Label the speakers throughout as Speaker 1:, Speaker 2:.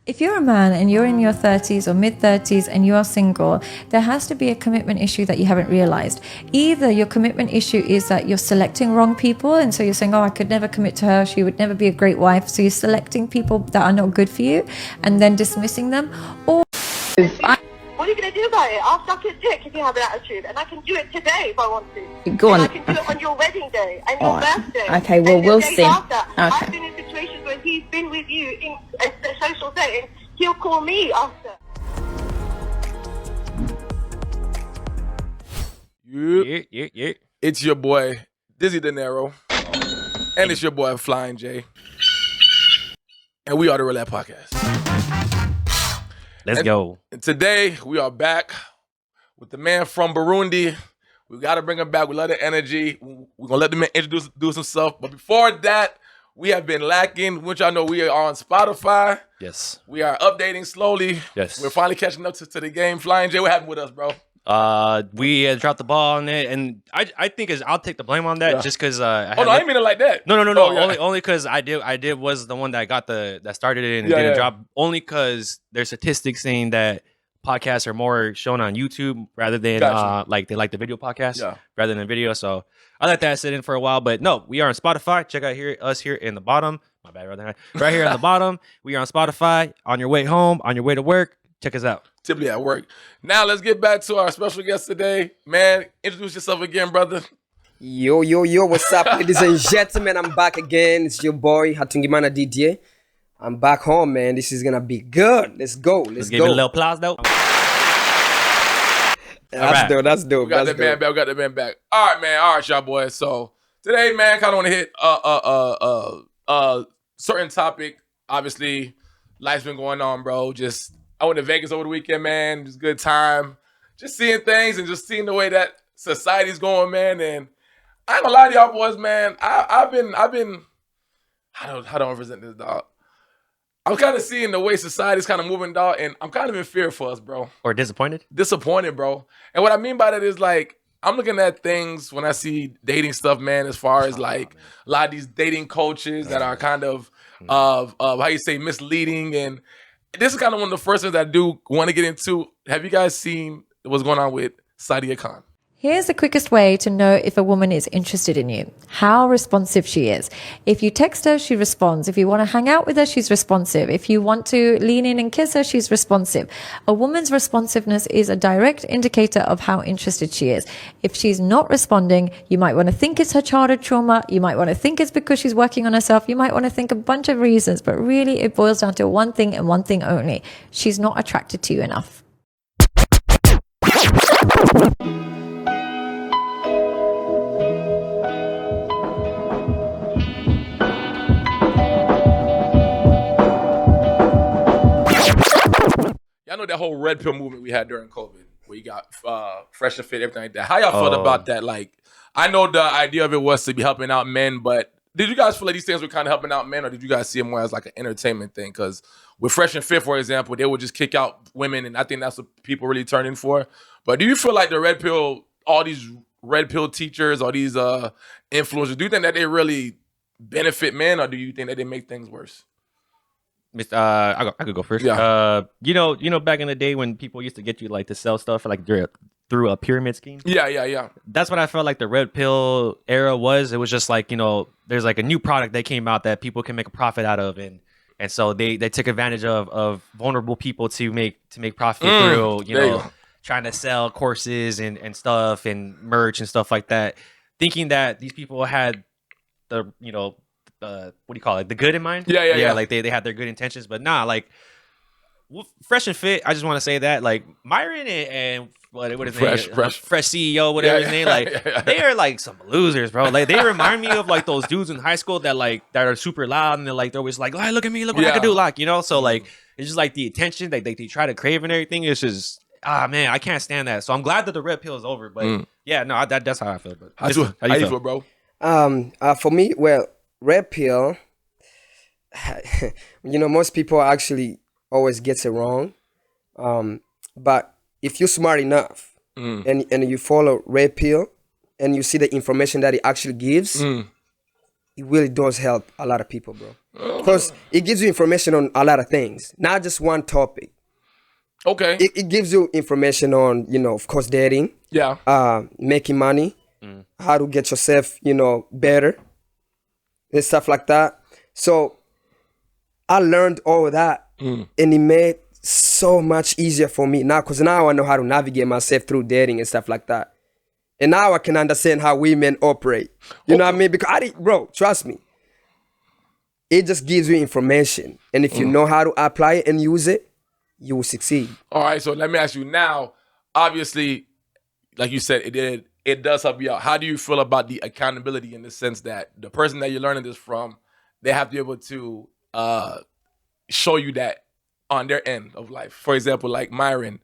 Speaker 1: If you're a man and you're in your 30s or mid 30s and you are single, there has to be a commitment issue that you haven't realized. Either your commitment issue is that you're selecting wrong people, and so you're saying, oh, I could never commit to her, she would never be a great wife. So you're selecting people that are not good for you and then dismissing them. Or
Speaker 2: what are you going to do about it? I'll suck his dick if you have an attitude, and I can do it today if I want to.
Speaker 3: Go on.
Speaker 2: And I can do it on your wedding day and your birthday.
Speaker 3: Okay, well,
Speaker 2: and
Speaker 3: we'll
Speaker 2: the days
Speaker 3: see.
Speaker 2: After.
Speaker 3: Okay.
Speaker 2: I've been in situations where he's been with you in a social setting. He'll call me after.
Speaker 4: Yeah. It's your boy, Dizzy De Niro. And it's your boy, Flying J. And we are the Roulette Podcast.
Speaker 5: Let's go.
Speaker 4: And today, we are back with the man from Burundi. We got to bring him back with a lot of energy. We're going to let the man introduce himself. But before that, we have been lacking, which I know we are on Spotify.
Speaker 5: Yes.
Speaker 4: We are updating slowly.
Speaker 5: Yes.
Speaker 4: We're finally catching up to the game. Flying J, what happened with us, bro?
Speaker 5: We dropped the ball on it, and I think I'll take the blame on that just because
Speaker 4: I didn't mean it like that.
Speaker 5: No.
Speaker 4: Oh, yeah.
Speaker 5: Only because I did was the one that that started it and it didn't drop. Only because there's statistics saying that podcasts are more shown on YouTube rather than like they like the video podcast rather than video. So I let that sit in for a while, but no, we are on Spotify. Check out us here in the bottom. My bad, right here in the bottom. We are on Spotify. On your way home, on your way to work, check us out.
Speaker 4: Typically at work. Now let's get back to our special guest today. Man, introduce yourself again, brother.
Speaker 6: Yo, what's up, ladies and gentlemen? I'm back again. It's your boy, Hatungimana Didier. I'm back home, man. This is gonna be good. Let's go. Let's
Speaker 5: give
Speaker 6: go.
Speaker 5: it a little applause, though.
Speaker 6: That's dope.
Speaker 4: We got that man back. We got that man back. All right, man. All right, y'all boys. So today, man, kind of want to hit certain topic. Obviously, life's been going on, bro. I went to Vegas over the weekend, man. Just good time. Just seeing things and just seeing the way that society's going, man. And I ain't gonna lie to y'all boys, man. I've been how do I present this, dog? I'm kind of seeing the way society's kind of moving, dog, and I'm kind of in fear for us, bro.
Speaker 5: Or disappointed?
Speaker 4: Disappointed, bro. And what I mean by that is, like, I'm looking at things when I see dating stuff, man, as far as, like, a lot of these dating coaches that are kind of how you say, misleading. And this is kind of one of the first things I do want to get into. Have you guys seen what's going on with Sadia Khan?
Speaker 1: here's the quickest way to know if a woman is interested in you, how responsive she is. If you text her, she responds. If you want to hang out with her, she's responsive. If you want to lean in and kiss her, she's responsive. A woman's responsiveness is a direct indicator of how interested she is. If she's not responding, you might want to think it's her childhood trauma. You might want to think it's because she's working on herself. You might want to think a bunch of reasons, but really it boils down to one thing and one thing only. She's not attracted to you enough.
Speaker 4: I know that whole red pill movement we had during COVID, where you got fresh and fit, everything like that. How y'all felt about that? Like, I know the idea of it was to be helping out men, but did you guys feel like these things were kind of helping out men, or did you guys see it more as like an entertainment thing? Because with Fresh and Fit, for example, they would just kick out women, and I think that's what people really turn in for. But do you feel like the red pill, all these red pill teachers, all these influencers, do you think that they really benefit men, or do you think that they make things worse?
Speaker 5: I could go first.
Speaker 4: Yeah.
Speaker 5: You know, back in the day when people used to get you like to sell stuff like through a pyramid scheme.
Speaker 4: Yeah.
Speaker 5: That's what I felt like the red pill era was. It was just like, you know, there's like a new product that came out that people can make a profit out of, and so they took advantage of vulnerable people to make profit through, you know, trying to sell courses and stuff and merch and stuff like that, thinking that these people had the, you know, what do you call it? The good in mind?
Speaker 4: Yeah.
Speaker 5: Like they had their good intentions, but nah, like Fresh and Fit. I just want to say that like Myron and what his name? Fresh CEO, whatever his name. Like they are like some losers, bro. Like they remind me of like those dudes in high school that are super loud and they're always like, hey, look at me, look what I can do, like, you know. So like it's just like the attention that they try to crave and everything. It's just man, I can't stand that. So I'm glad that the red pill is over. But yeah, no, that's how I feel. But
Speaker 4: how you feel, bro?
Speaker 6: For me, well, red pill, you know, most people actually always gets it wrong. But if you're smart enough and you follow red pill and you see the information that it actually gives, it really does help a lot of people, bro. Because it gives you information on a lot of things, not just one topic.
Speaker 4: Okay.
Speaker 6: It gives you information on, of course, dating.
Speaker 4: Yeah.
Speaker 6: Making money, how to get yourself, better, and stuff like that. So I learned all of that, and it made so much easier for me now, because now I know how to navigate myself through dating and stuff like that. And now I can understand how women operate. You know what I mean? Because bro, trust me, it just gives you information, and if you know how to apply it and use it, you will succeed.
Speaker 4: All right, so let me ask you now. Obviously, like you said, it does help you out. How do you feel about the accountability in the sense that the person that you're learning this from, they have to be able to show you that on their end of life? For example, like Myron's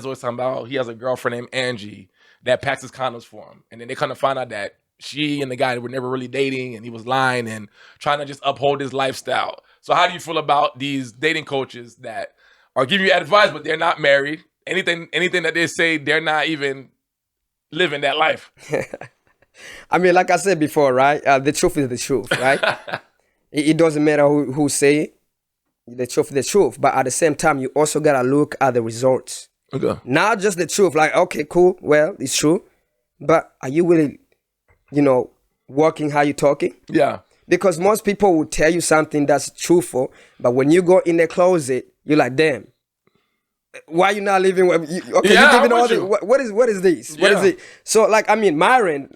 Speaker 4: always talking about he has a girlfriend named Angie that packs his condoms for him, and then they kind of find out that she and the guy were never really dating, and he was lying and trying to just uphold his lifestyle. So how do you feel about these dating coaches that are giving you advice, but they're not married? Anything that they say, they're not even living that life.
Speaker 6: I mean, like I said before, right? The truth is the truth, right? It doesn't matter who say it. The truth is the truth. But at the same time, you also got to look at the results.
Speaker 4: Okay.
Speaker 6: Not just the truth. Like, okay, cool. Well, it's true. But are you really, working how you're talking?
Speaker 4: Yeah.
Speaker 6: Because most people will tell you something that's truthful. But when you go in the closet, you're like, damn. Why you not living? Okay,
Speaker 4: Yeah,
Speaker 6: you giving all
Speaker 4: you.
Speaker 6: this. What is this? What is it? So, like, I mean, Myron,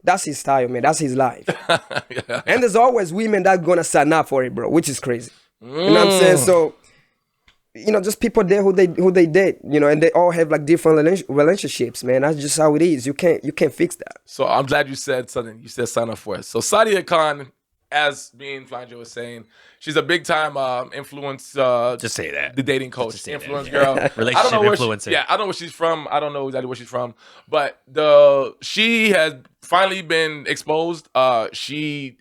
Speaker 6: that's his style, man. That's his life.
Speaker 4: Yeah.
Speaker 6: And there's always women that gonna sign up for it, bro, which is crazy. You know what I'm saying? So, just people there who they date, and they all have like different relationships, man. That's just how it is. You can't fix that.
Speaker 4: So I'm glad you said something. You said sign up for it. So Sadia Khan, as being Flange was saying, she's a big time influence.
Speaker 5: Just say that.
Speaker 4: The dating coach,
Speaker 5: Just say
Speaker 4: influence
Speaker 5: that.
Speaker 4: girl,
Speaker 5: Relationship influencer.
Speaker 4: I don't know where she's from. I don't know exactly where she's from, but she has finally been exposed. She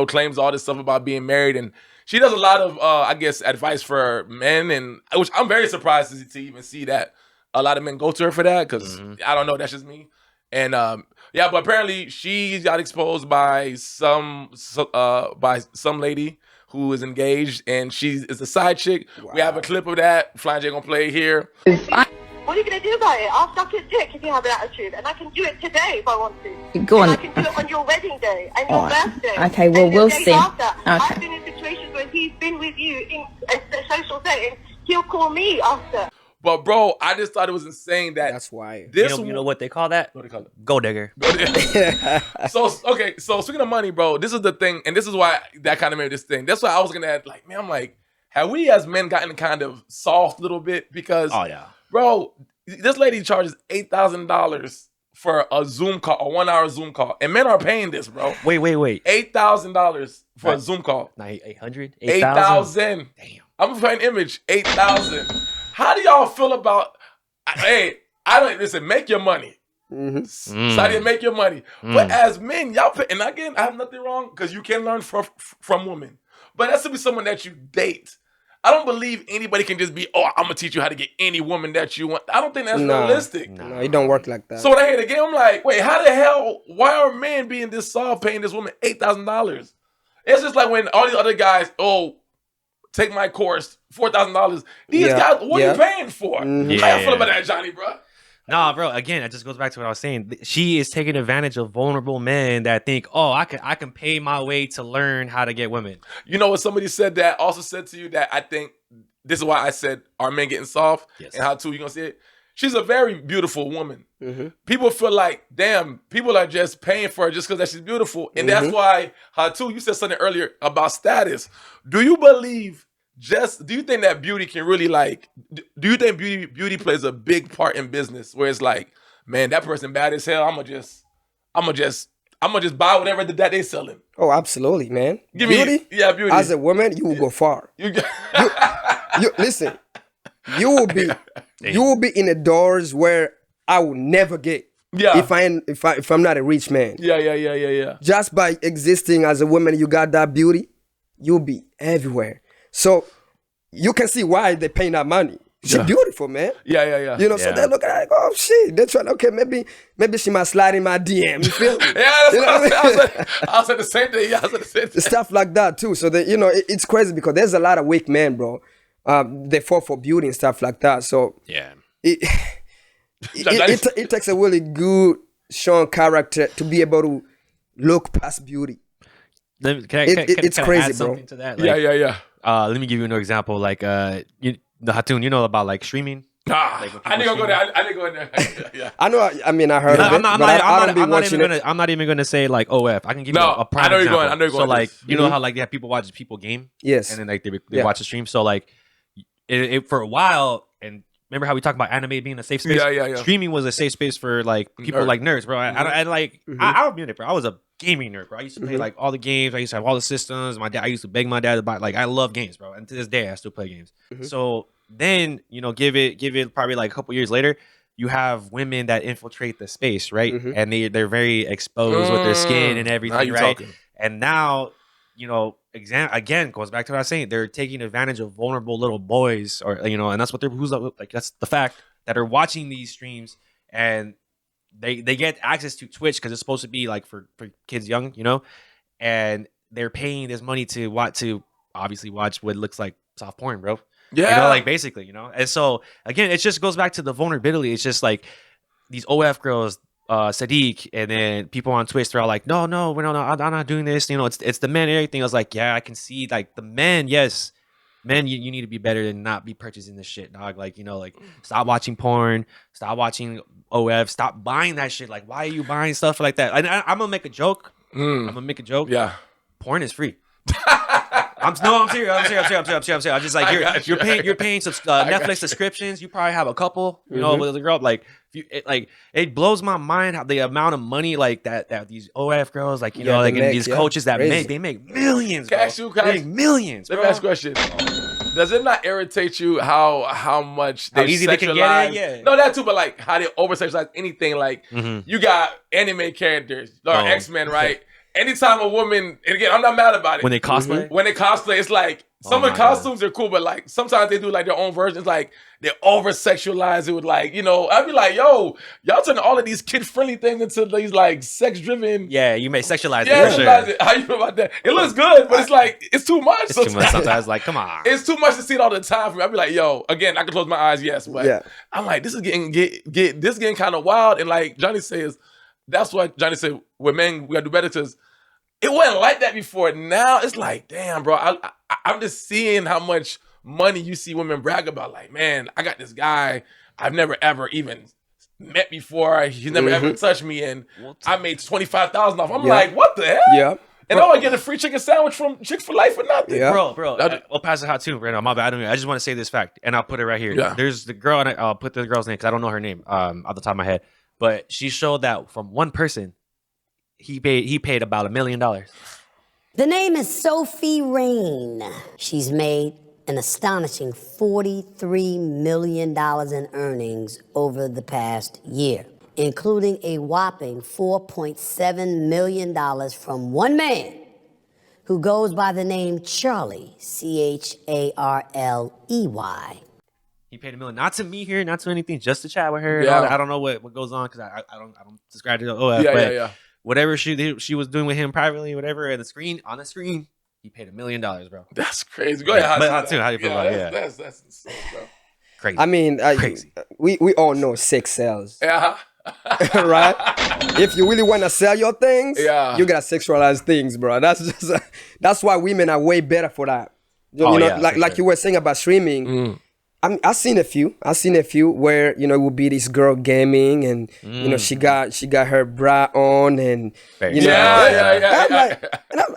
Speaker 4: claims all this stuff about being married, and she does a lot of I guess advice for men, and which I'm very surprised to even see that a lot of men go to her for that, because I don't know, that's just me. And but apparently she got exposed by some lady who is engaged, and she is a side chick. Wow. We have a clip of that. Flange gonna play here.
Speaker 2: What are you going to do about it? I'll suck his dick if you have an attitude, and I can do it today if I want to.
Speaker 3: Go on.
Speaker 2: And I can do it on your wedding day and your birthday.
Speaker 3: Okay, well,
Speaker 2: and
Speaker 3: we'll
Speaker 2: days
Speaker 3: see.
Speaker 2: After.
Speaker 3: Okay.
Speaker 2: I've been in situations where he's been with you in a social setting. He'll call me after.
Speaker 4: But bro, I just thought it was insane that
Speaker 6: That's why.
Speaker 5: You know what they call that?
Speaker 4: What do they call it?
Speaker 5: Gold digger.
Speaker 4: So speaking of money, bro, this is the thing, and this is why that kind of made this thing. That's why I was gonna add, like, man, I'm like, have we as men gotten kind of soft a little bit? Because bro, this lady charges $8,000 for a Zoom call, a 1 hour Zoom call, and men are paying this, bro.
Speaker 5: Wait.
Speaker 4: $8,000 for a Zoom call.
Speaker 5: Not 800?
Speaker 4: 8,000. Damn. I'm gonna find an image. 8,000. How do y'all feel about? Hey, I don't listen. Make your money. Sadia, make your money. But as men, y'all pay, and again, I have nothing wrong, because you can learn from women. But that's to be someone that you date. I don't believe anybody can just be, I'm gonna teach you how to get any woman that you want. I don't think that's realistic.
Speaker 6: No, it don't work like that.
Speaker 4: So when I hear the game, I'm like, wait, how the hell? Why are men being this soft, paying this woman $8,000? It's just like when all these other guys, take my course, $4,000. These guys, what are you paying for? How you feel about that, Johnny, bro?
Speaker 5: Nah, bro. Again, it just goes back to what I was saying. She is taking advantage of vulnerable men that think, I can pay my way to learn how to get women.
Speaker 4: You know what somebody said that also said to you that I think this is why I said, are men getting soft? Yes. And how too you gonna see it? She's a very beautiful woman. People feel like, damn, people are just paying for her just because she's beautiful. And that's why, Hatu, you said something earlier about status. Do you believe do you think that beauty can really do you think beauty plays a big part in business, where it's like, man, that person bad as hell, I'm gonna just buy whatever that they selling?
Speaker 6: Oh, absolutely, man.
Speaker 4: Beauty. Beauty.
Speaker 6: As a woman, you will go far. you listen, you will be in the doors where I will never get. Yeah. If I'm not a rich man.
Speaker 4: Yeah.
Speaker 6: Just by existing as a woman, you got that beauty, you'll be everywhere. So you can see why they're paying that money. She's beautiful, man.
Speaker 4: Yeah.
Speaker 6: You know, so they look at her like, oh shit. They're trying, okay, maybe she might slide in my DM. You feel me?
Speaker 4: Yeah, that's
Speaker 6: You know
Speaker 4: what
Speaker 6: what I mean?
Speaker 4: I said the same thing. Yeah, I said the same thing.
Speaker 6: Stuff like that too. So that, you know, it's crazy because there's a lot of weak men, bro. They fall for beauty and stuff like that. So
Speaker 5: Yeah.
Speaker 6: it takes a really good, strong character to be able to look past beauty. It's crazy,
Speaker 5: add
Speaker 6: bro.
Speaker 5: something to that? Like,
Speaker 4: Yeah.
Speaker 5: Let me give you another example. Like, the Hatun, you know about like streaming.
Speaker 4: I didn't go there. I didn't go in there. Yeah.
Speaker 6: I know. I mean, I heard of it,
Speaker 5: I'm not even gonna say like OF. I can give you a prime
Speaker 4: I know
Speaker 5: example.
Speaker 4: you're going.
Speaker 5: So like, you know how like they have people watch people game.
Speaker 6: Yes.
Speaker 5: And then like they watch the stream. So like, it for a while. And remember how we talked about anime being a safe space?
Speaker 4: Yeah.
Speaker 5: Streaming was a safe space for like people like nerds, bro. I'll admit it, bro. I was a gaming nerd, bro. I used to play like all the games. I used to have all the systems. I used to beg my dad to buy. Like I love games, bro. And to this day, I still play games. So then, you know, give it probably like a couple years later, you have women that infiltrate the space, right? And they're very exposed with their skin and everything, right?
Speaker 4: Talking.
Speaker 5: And now, you know, again goes back to what I was saying. They're taking advantage of vulnerable little boys, or you know, and that's what that's the fact that are watching these streams, and they get access to Twitch because it's supposed to be like for kids young, you know, and they're paying this money to obviously watch what looks like soft porn, bro.
Speaker 4: Yeah.
Speaker 5: You know, like basically, you know. And so again, it just goes back to the vulnerability. It's just like these OF girls, Sadiq, and then people on Twitch, they're all like, no, I'm not doing this. You know, it's the men and everything. I was like, yeah, I can see like the men, yes. Men, you need to be better than not be purchasing this shit, dog. Like, you know, like stop watching porn, stop watching OF, stop buying that shit. Like, why are you buying stuff like that? I'm gonna make a joke.
Speaker 4: Yeah.
Speaker 5: Porn is free. I'm serious. I'm just like you're paying Netflix subscriptions. You probably have a couple, you know, with a girl. Like it blows my mind how the amount of money like that these OF girls, like you know, like these coaches that make millions. They make millions.
Speaker 4: Let me ask a question. Does it not irritate you how much they
Speaker 5: easy they can get it? Yeah.
Speaker 4: No, that too, but like how they over sexualize anything. Like you got anime characters or X-Men, right? Anytime a woman, and again, I'm not mad about it.
Speaker 5: When they cosplay?
Speaker 4: When they cosplay, it's like, some of the costumes are cool, but like, sometimes they do like their own versions, like, they over-sexualize it with like, you know, I'd be like, yo, y'all turn all of these kid-friendly things into these like sex-driven.
Speaker 5: Yeah, you may sexualize it.
Speaker 4: Yeah, sure. How you feel about that? It looks good, but it's like, it's too much.
Speaker 5: It's too much sometimes, like, come on.
Speaker 4: It's too much to see it all the time for me. I'd be like, yo, again, I can close my eyes, yes, but I'm like, this is getting kind of wild, and like Johnny says, that's what Johnny said, with men, we gotta do better, because it wasn't like that before. Now it's like, damn, bro. I'm just seeing how much money you see women brag about. Like, man, I got this guy I've never ever even met before. He's never ever touched me, and I made $25,000 off. I'm like, what the hell?
Speaker 6: Yeah.
Speaker 4: And I get a free chicken sandwich from Chick-fil-A for nothing.
Speaker 6: Yeah.
Speaker 5: Bro. I'll pass it hot too right now. My bad. I just want to say this fact, and I'll put it right here.
Speaker 4: Yeah.
Speaker 5: There's the girl, and I'll put the girl's name because I don't know her name off the top of my head. But she showed that from one person, he paid about $1 million.
Speaker 3: The name is Sophie Rain. She's made an astonishing $43 million in earnings over the past year, including a whopping $4.7 million from one man who goes by the name Charlie, Charley.
Speaker 5: He paid $1 million, not to me here, not to anything, just to chat with her.
Speaker 4: Yeah.
Speaker 5: I don't know what goes on because I don't subscribe to the OF. But whatever she was doing with him privately, whatever, on the screen, he paid $1 million, bro.
Speaker 4: That's crazy. Go ahead.
Speaker 5: How do you feel about it?
Speaker 4: That's insane, bro.
Speaker 5: Crazy.
Speaker 6: I mean,
Speaker 5: crazy.
Speaker 6: We all know sex sells.
Speaker 4: Yeah.
Speaker 6: Right? If you really want to sell your things, you gotta sexualize things, bro. That's why women are way better for that. Like you were saying about streaming. I've seen a few where, you know, it would be this girl gaming and you know, she got her bra on and you know, I'm like,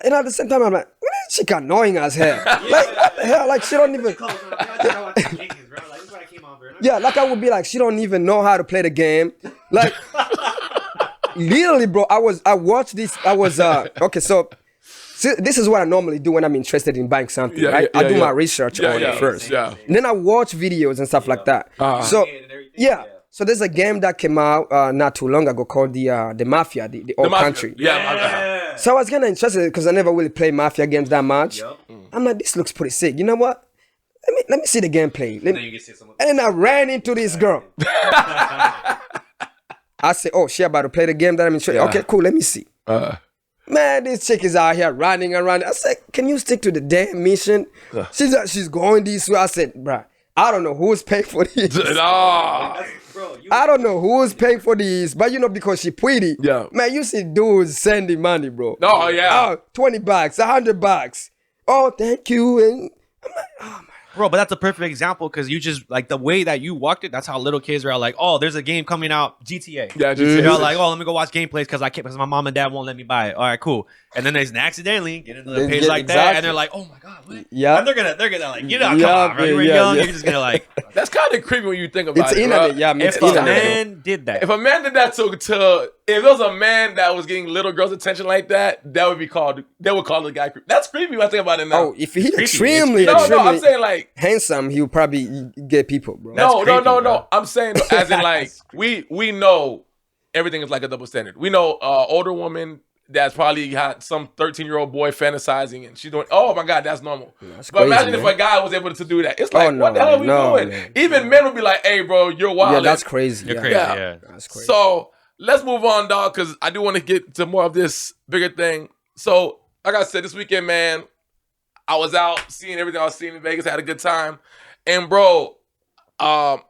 Speaker 6: and at the same time I'm like, what is she annoying as hell? Like, what the hell? Like, she don't even like I would be like, she don't even know how to play the game. Like, literally, bro, I watched this. Okay, so this is what I normally do when I'm interested in buying something, right? I do my research on it first. And then I watch videos and stuff like that. So there's a game that came out not too long ago called the Mafia, the old country. So I was kind of interested because I never really played Mafia games that much. I'm like, this looks pretty sick. You know what? let me see the gameplay.
Speaker 5: Then you can see some.
Speaker 6: And I ran into this girl. I said, oh, she about to play the game that I'm in. Okay, cool. Let me see. Man, this chick is out here running around. I said, can you stick to the damn mission? She's going this way. I said, bruh, I don't know who's paying for this. I don't know who's paying for this, but because she pretty.
Speaker 4: Yeah.
Speaker 6: Man, you see dudes sending money, bro.
Speaker 4: Oh, yeah.
Speaker 6: $20, $100. Oh, thank you. And I'm like, oh my.
Speaker 5: Bro, but that's a perfect example because you just like the way that you walked it. That's how little kids are like, oh, there's a game coming out, GTA.
Speaker 4: Yeah,
Speaker 5: They're all like, oh, let me go watch gameplays because my mom and dad won't let me buy it. All right, cool. And then they accidentally get into the page like that, and they're like, oh my god, what?
Speaker 6: Yeah.
Speaker 5: And they're gonna like, come on, bro. You were young. You're just gonna like.
Speaker 4: That's kind of creepy when you think about
Speaker 6: It's
Speaker 4: it.
Speaker 6: internet,
Speaker 4: Bro.
Speaker 6: yeah.
Speaker 5: If a man did that,
Speaker 4: If a man did that to if it was a man that was getting little girls' attention like that, that would be called. They would call the guy creepy. That's creepy when I think about it now.
Speaker 6: Oh, if he extremely
Speaker 4: no, I'm saying like
Speaker 6: handsome, he'll probably get people, bro.
Speaker 4: No. I'm saying as in like we know everything is like a double standard. We know older woman that's probably got some 13-year-old boy fantasizing and she's doing. Oh my god, that's normal.
Speaker 6: That's
Speaker 4: but
Speaker 6: crazy,
Speaker 4: imagine
Speaker 6: man.
Speaker 4: if a guy was able to do that. It's like,
Speaker 6: Oh,
Speaker 4: what the hell are we doing?
Speaker 6: man.
Speaker 4: Even men would be like, "Hey, bro, you're wild."
Speaker 6: Yeah, that's crazy.
Speaker 5: you're
Speaker 6: yeah.
Speaker 5: crazy.
Speaker 4: Yeah.
Speaker 5: Yeah.
Speaker 6: That's crazy.
Speaker 4: So let's move on, dog, because I do want to get to more of this bigger thing. So, like I said, this weekend, man, I was out seeing everything I was seeing in Vegas, had a good time. And, bro, I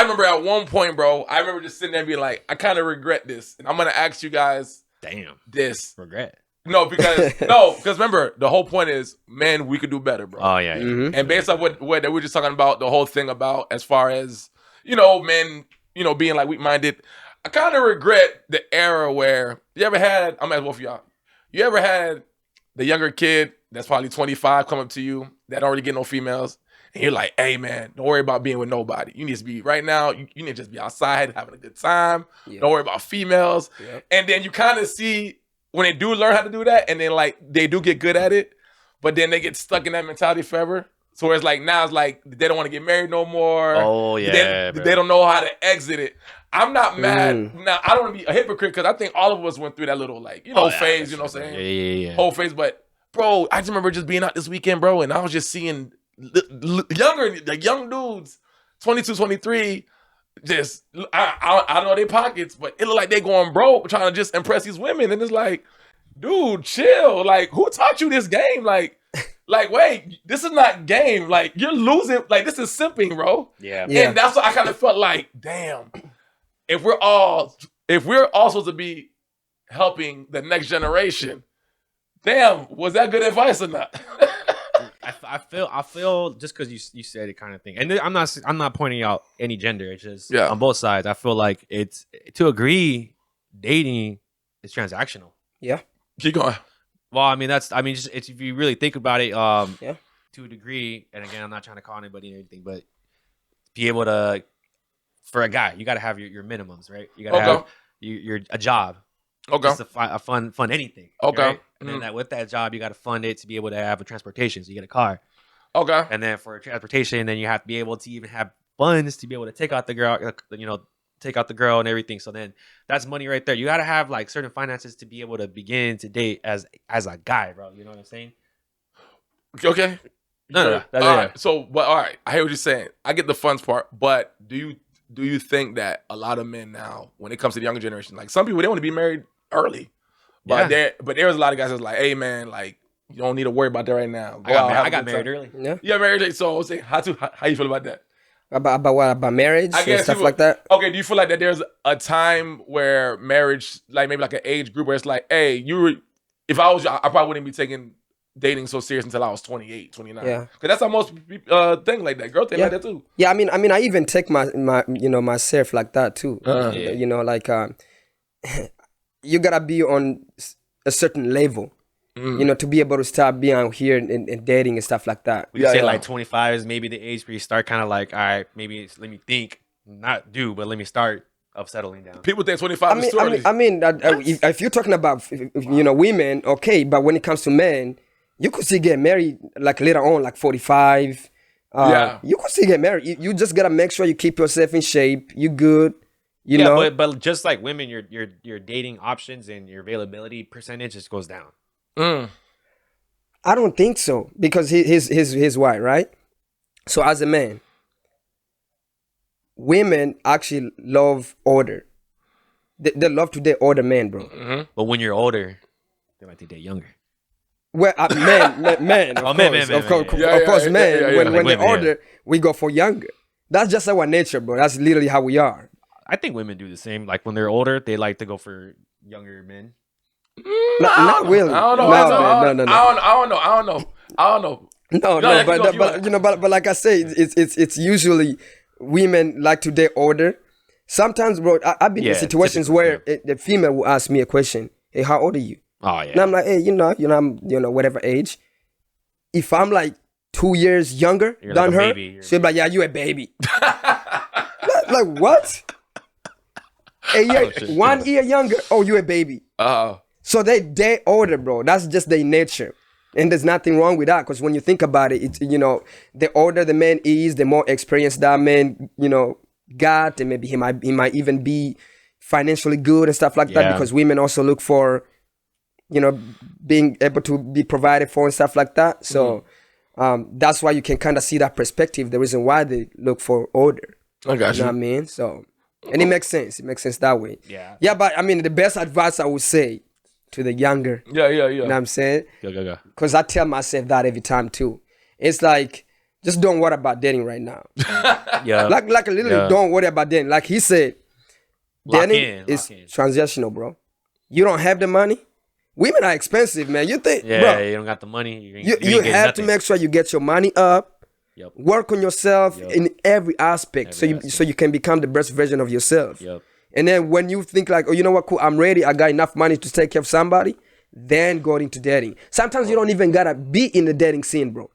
Speaker 4: remember at one point, bro, I remember just sitting there and being like, I kind of regret this. And I'm going to ask you guys this.
Speaker 5: Regret.
Speaker 4: No, because remember, the whole point is, man, we could do better, bro.
Speaker 5: Oh yeah.
Speaker 6: Mhm.
Speaker 4: And based on what we were just talking about, the whole thing about as far as, men, being like weak-minded, I kind of regret the era where you ever had, I'm asking both of y'all, you ever had the younger kid that's probably 25 come up to you that don't really get no females, and you're like, hey, man, don't worry about being with nobody. You need to be, right now, you need to just be outside having a good time.
Speaker 6: Yep.
Speaker 4: Don't worry about females.
Speaker 6: Yep.
Speaker 4: And then you kind of see when they do learn how to do that, and then, like, they do get good at it, but then they get stuck in that mentality forever. So it's like, now it's like, they don't want to get married no more.
Speaker 5: Oh, yeah,
Speaker 4: They
Speaker 5: bro.
Speaker 4: don't know how to exit it. I'm not mad. Now, I don't want to be a hypocrite because I think all of us went through that little, like, phase, you know what I'm saying?
Speaker 5: Yeah.
Speaker 4: Whole phase. But, bro, I just remember just being out this weekend, bro, and I was just seeing young dudes, 22, 23, just, I don't know their pockets, but it looked like they going broke trying to just impress these women. And it's like, dude, chill. Like, who taught you this game? Like, wait, this is not game. Like, you're losing. Like, this is simping, bro.
Speaker 5: Yeah.
Speaker 6: Yeah.
Speaker 4: And that's what I kind of felt like, damn, if we're all supposed to be helping the next generation, damn, was that good advice or not?
Speaker 5: I feel just because you said it kind of thing, and I'm not pointing out any gender. It's just on both sides. I feel like it's to agree dating is transactional.
Speaker 6: Yeah.
Speaker 4: Keep going.
Speaker 5: Well, I mean just it's, if you really think about it,
Speaker 6: Yeah.
Speaker 5: to a degree. And again, I'm not trying to call anybody or anything, but be able to, for a guy, you got to have your minimums, right? You got to have your a job.
Speaker 4: Okay.
Speaker 5: Just a fund anything.
Speaker 4: Okay.
Speaker 5: Right? And then with that job, you got to fund it to be able to have a transportation. So you get a car.
Speaker 4: Okay.
Speaker 5: And then for transportation, then you have to be able to even have funds to be able to take out the girl, and everything. So then that's money right there. You got to have like certain finances to be able to begin to date as a guy, bro. You know what I'm saying?
Speaker 4: Okay.
Speaker 5: No.
Speaker 4: All right. So, but all right, I hear what you're saying. I get the funds part, but do you think that a lot of men now, when it comes to the younger generation, like some people, they want to be married early, but there's a lot of guys that's like, hey man, like you don't need to worry about that right now.
Speaker 5: I got married early.
Speaker 6: Yeah.
Speaker 4: Married. So I was saying, how you feel about that?
Speaker 6: About what? About marriage
Speaker 4: I
Speaker 6: and
Speaker 4: guess
Speaker 6: stuff
Speaker 4: people-
Speaker 6: like that?
Speaker 4: Okay, do you feel like that there's a time where marriage, like maybe like an age group where it's like, hey, if I was you, I probably wouldn't be taking dating so serious until I was 28, 29.
Speaker 6: Yeah.
Speaker 4: Because that's how most people think like that. Girl think like that too.
Speaker 6: Yeah, I mean, I even take my myself like that too.
Speaker 4: Yeah.
Speaker 6: You know, like you gotta be on a certain level, you know, to be able to start being out here and dating and stuff like that.
Speaker 5: We say like 25 is maybe the age where you start kind of like, all right, maybe let me think, not do, but let me start of settling down.
Speaker 4: People think 25 is too early.
Speaker 6: If you're talking about women, okay, but when it comes to men, you could still get married like later on, like 45. You could still get married. You just gotta make sure you keep yourself in shape. You good. You know.
Speaker 5: But just like women, your dating options and your availability percentage just goes down.
Speaker 6: I don't think so, because he's white, right? So as a man, women actually love order. They love to date older men, bro.
Speaker 4: Mm-hmm.
Speaker 5: But when you're older, they might think they're younger.
Speaker 6: Well, men, of course, men. When
Speaker 5: Like
Speaker 6: they're
Speaker 5: women,
Speaker 6: older, we go for younger. That's just our nature, bro. That's literally how we are.
Speaker 5: I think women do the same. Like when they're older, they like to go for younger men.
Speaker 6: Not really.
Speaker 4: I don't know.
Speaker 6: No.
Speaker 4: I don't know.
Speaker 6: No, but like I say, it's usually women like to date older. Sometimes, bro, I've been in situations where the female will ask me a question. Hey, how old are you?
Speaker 5: Oh yeah.
Speaker 6: And I'm like, hey, I'm whatever age. If I'm like 2 years younger than her, she'll be like, yeah, you a baby. like what? A year, 1 year younger. Oh, you a baby. So they date older, bro. That's just their nature. And there's nothing wrong with that, because when you think about it, it's, the older the man is, the more experience that man, got, and maybe he might even be financially good and stuff like that, because women also look for, being able to be provided for and stuff like that. So that's why you can kind of see that perspective, the reason why they look for older.
Speaker 4: I got you.
Speaker 6: Know what I mean? So, and it makes sense. It makes sense that way.
Speaker 5: Yeah.
Speaker 6: Yeah, but I mean, the best advice I would say to the younger.
Speaker 4: Yeah.
Speaker 6: You know what I'm saying?
Speaker 5: Go.
Speaker 6: Because I tell myself that every time too. It's like, just don't worry about dating right now.
Speaker 5: Yeah.
Speaker 6: Like literally don't worry about dating. Like he said, dating is
Speaker 5: lock in.
Speaker 6: transactional, bro. You don't have the money. Women are expensive, man. You think, bro,
Speaker 5: you don't got the money.
Speaker 6: you have to make sure you get your money up.
Speaker 5: Yep.
Speaker 6: Work on yourself in every aspect, so you can become the best version of yourself.
Speaker 5: Yep.
Speaker 6: And then when you think like, oh, you know what, cool, I'm ready, I got enough money to take care of somebody, then go into dating. Sometimes you don't even gotta be in the dating scene, bro.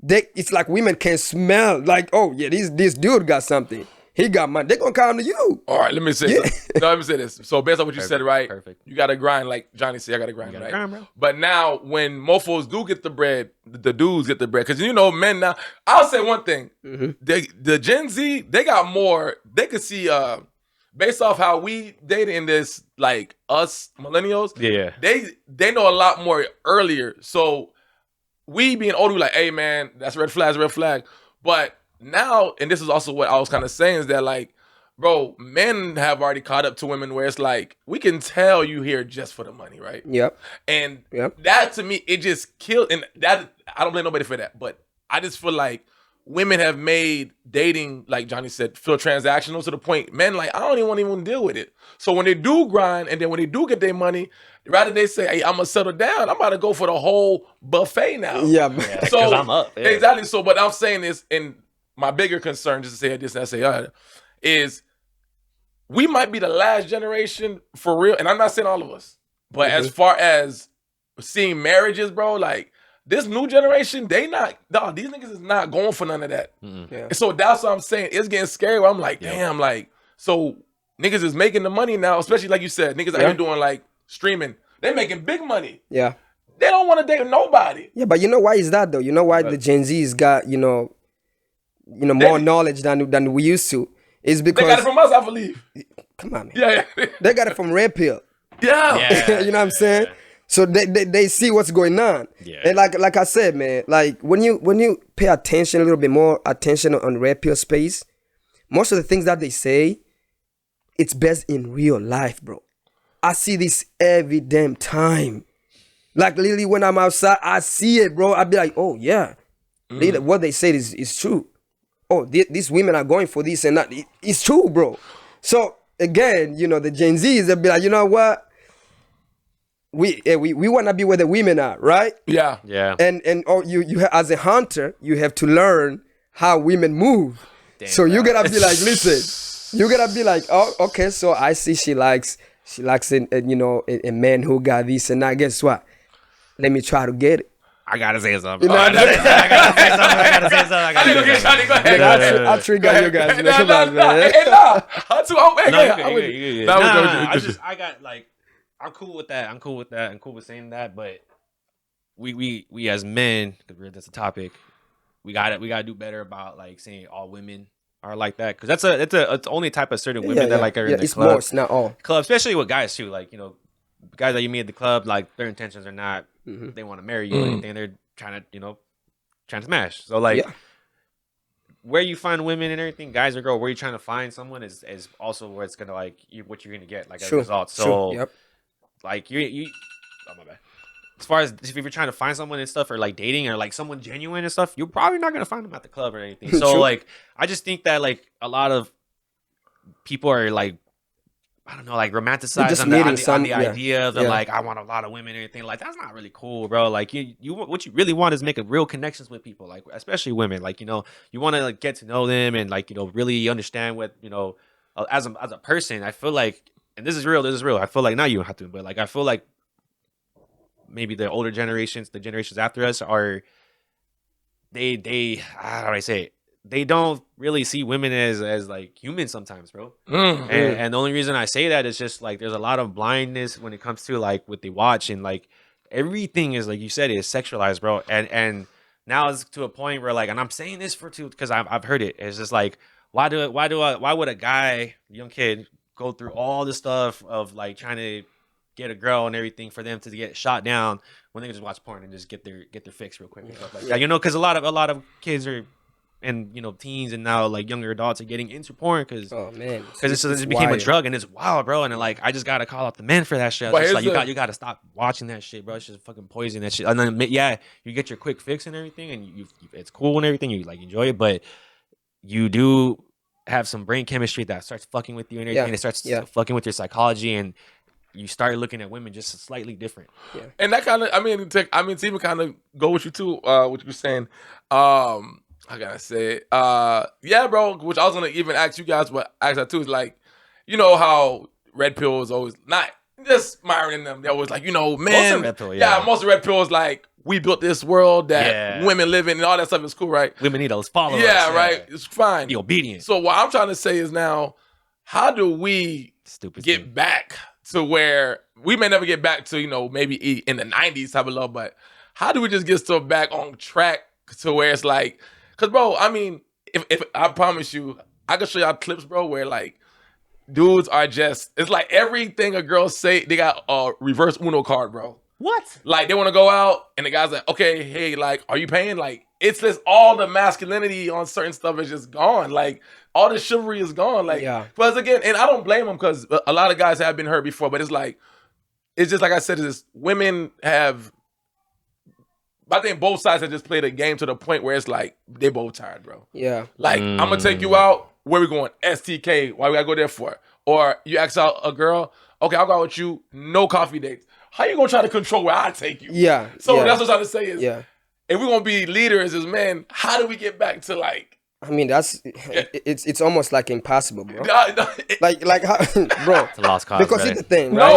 Speaker 6: It's like women can smell like, oh yeah, this dude got something. He got money. They're gonna come to you.
Speaker 4: All right, let me say this. So based on what you said, right?
Speaker 5: Perfect.
Speaker 4: You gotta grind, like Johnny said, I gotta grind, right?
Speaker 5: Grind, bro.
Speaker 4: But now when mofos do get the bread, the dudes get the bread. Cause men now, I'll say one thing. The Gen Z, they got more, they could see based off how we dated in this, like us millennials, they know a lot more earlier. So we being older, we like, hey man, that's red flag. But now, and this is also what I was kind of saying, is that like, bro, men have already caught up to women where it's like, we can tell you here just for the money, right?
Speaker 6: Yep.
Speaker 4: And that to me, it just killed, and that, I don't blame nobody for that, but I just feel like women have made dating, like Johnny said, feel transactional to the point, men like, I don't even want to deal with it. So when they do grind, and then when they do get their money, rather they say, hey, I'm going to settle down, I'm about to go for the whole buffet now.
Speaker 6: Yeah.
Speaker 4: So,
Speaker 5: because I'm up. Yeah.
Speaker 4: Exactly. So, but I'm saying this, and my bigger concern, just to say this and I say, is we might be the last generation for real, and I'm not saying all of us, but as far as seeing marriages, bro, like this new generation, these niggas is not going for none of that. And so that's what I'm saying. It's getting scary where I'm like, damn, like, so niggas is making the money now, especially like you said, niggas out here doing like streaming. They making big money.
Speaker 6: Yeah.
Speaker 4: They don't want to date nobody.
Speaker 6: Yeah, but you know why is that though? You know why the Gen Z's got, more knowledge than we used to? It's because
Speaker 4: they got it from us, I believe.
Speaker 6: Come on, man.
Speaker 4: Yeah.
Speaker 6: They got it from Red Pill.
Speaker 4: Yeah.
Speaker 6: You know what I'm saying? So they see what's going on.
Speaker 5: Yeah.
Speaker 6: And like I said, man, like when you pay attention, a little bit more attention on Red Pill space, most of the things that they say, it's best in real life, bro. I see this every damn time. Like literally when I'm outside, I see it, bro. I be like, oh yeah. What they said is true. Oh, these women are going for this and that. It's true, bro. So again, the Gen Zs, they'll be like, you know what? We want to be where the women are, right?
Speaker 4: Yeah.
Speaker 6: And you as a hunter, you have to learn how women move.
Speaker 5: Damn,
Speaker 6: so you gotta be like, listen, you gotta be like, oh, okay. So I see she likes a man who got this and that. Guess what? Let me try to get it.
Speaker 5: I gotta say something.
Speaker 6: I
Speaker 5: gotta say something.
Speaker 4: I need to get Johnny. Go ahead.
Speaker 6: I'll trigger you guys.
Speaker 5: I'm cool with that. I'm cool with saying that. But we as men, because that's a topic, we gotta do better about like saying all women are like that, because it's only type of certain women that like are in the club.
Speaker 6: More, it's not all
Speaker 5: club, especially with guys too. Like guys that you meet at the club, like their intentions are not they want to marry you or anything. They're trying to smash. So like where you find women and everything, guys or girl, where you're trying to find someone is also where it's gonna like what you're gonna get like as a result. So like you oh my bad. As far as if you're trying to find someone and stuff, or like dating or like someone genuine and stuff, you're probably not gonna find them at the club or anything. So like, I just think that like a lot of people are like, I don't know, like romanticized on the idea that like I want a lot of women and everything. Like that's not really cool, bro. Like you what you really want is make a real connections with people, like especially women. Like you want to like get to know them and like really understand what as a person. I feel like, and this is real. I feel like not you have to, but like I feel like maybe the older generations, the generations after us are how do I say it? They don't really see women as like humans sometimes, bro. And the only reason I say that is just like there's a lot of blindness when it comes to like what they watch, and like everything is like you said is sexualized, bro. And now it's to a point where like, and I'm saying this because I've heard it. It's just like why would a guy, young kid, go through all the stuff of like trying to get a girl and everything for them to get shot down when they can just watch porn and just get their fix real quick and stuff like that. Because a lot of kids are, and teens and now like younger adults are getting into porn because it became a drug, and it's wild, bro. And like I just gotta call out the men for that shit. It's just like you gotta stop watching that shit, bro. It's just fucking poison, that shit. And then you get your quick fix and everything, and you it's cool and everything. You like enjoy it, but you do have some brain chemistry that starts fucking with you and everything. It starts fucking with your psychology, and you start looking at women just slightly different. Yeah. And that kind of,
Speaker 4: to even kind of go with you too, what you were saying. I gotta say it. Yeah, bro, which I was gonna even ask you guys, but ask that too, is like, how red pill is always not just Myron and them. They're always like, man. Most of red pill, most of red pill is like, we built this world that women live in and all that stuff is cool, right?
Speaker 5: Women need those followers.
Speaker 4: Yeah, right. It's fine.
Speaker 5: Be obedient.
Speaker 4: So what I'm trying to say is now, how do we get back to where we may never get back to, maybe in the 90s type of love, but how do we just get stuff back on track to where it's like, because, bro, if I promise you, I can show y'all clips, bro, where like dudes are just, it's like everything a girl say, they got a reverse Uno card, bro.
Speaker 5: What?
Speaker 4: Like they want to go out and the guy's like, okay, hey, like, are you paying? Like, it's just all the masculinity on certain stuff is just gone. Like, all the chivalry is gone. Like, but again, and I don't blame them because a lot of guys have been hurt before, but it's just like I said, it's women have, I think both sides have just played a game to the point where it's like, they both tired, bro.
Speaker 6: Yeah.
Speaker 4: Like, I'm going to take you out. Where we going? STK. Why we got to go there for? Or you ask out a girl, okay, I'll go out with you. No coffee dates. How you going to try to control where I take you?
Speaker 6: Yeah.
Speaker 4: So that's what I'm trying to say is, if we're going to be leaders as men, how do we get back to like,
Speaker 6: it's almost like impossible, bro. like how, bro.
Speaker 5: It's a lost cause.
Speaker 6: Because
Speaker 5: right?
Speaker 6: it's the thing,
Speaker 4: right?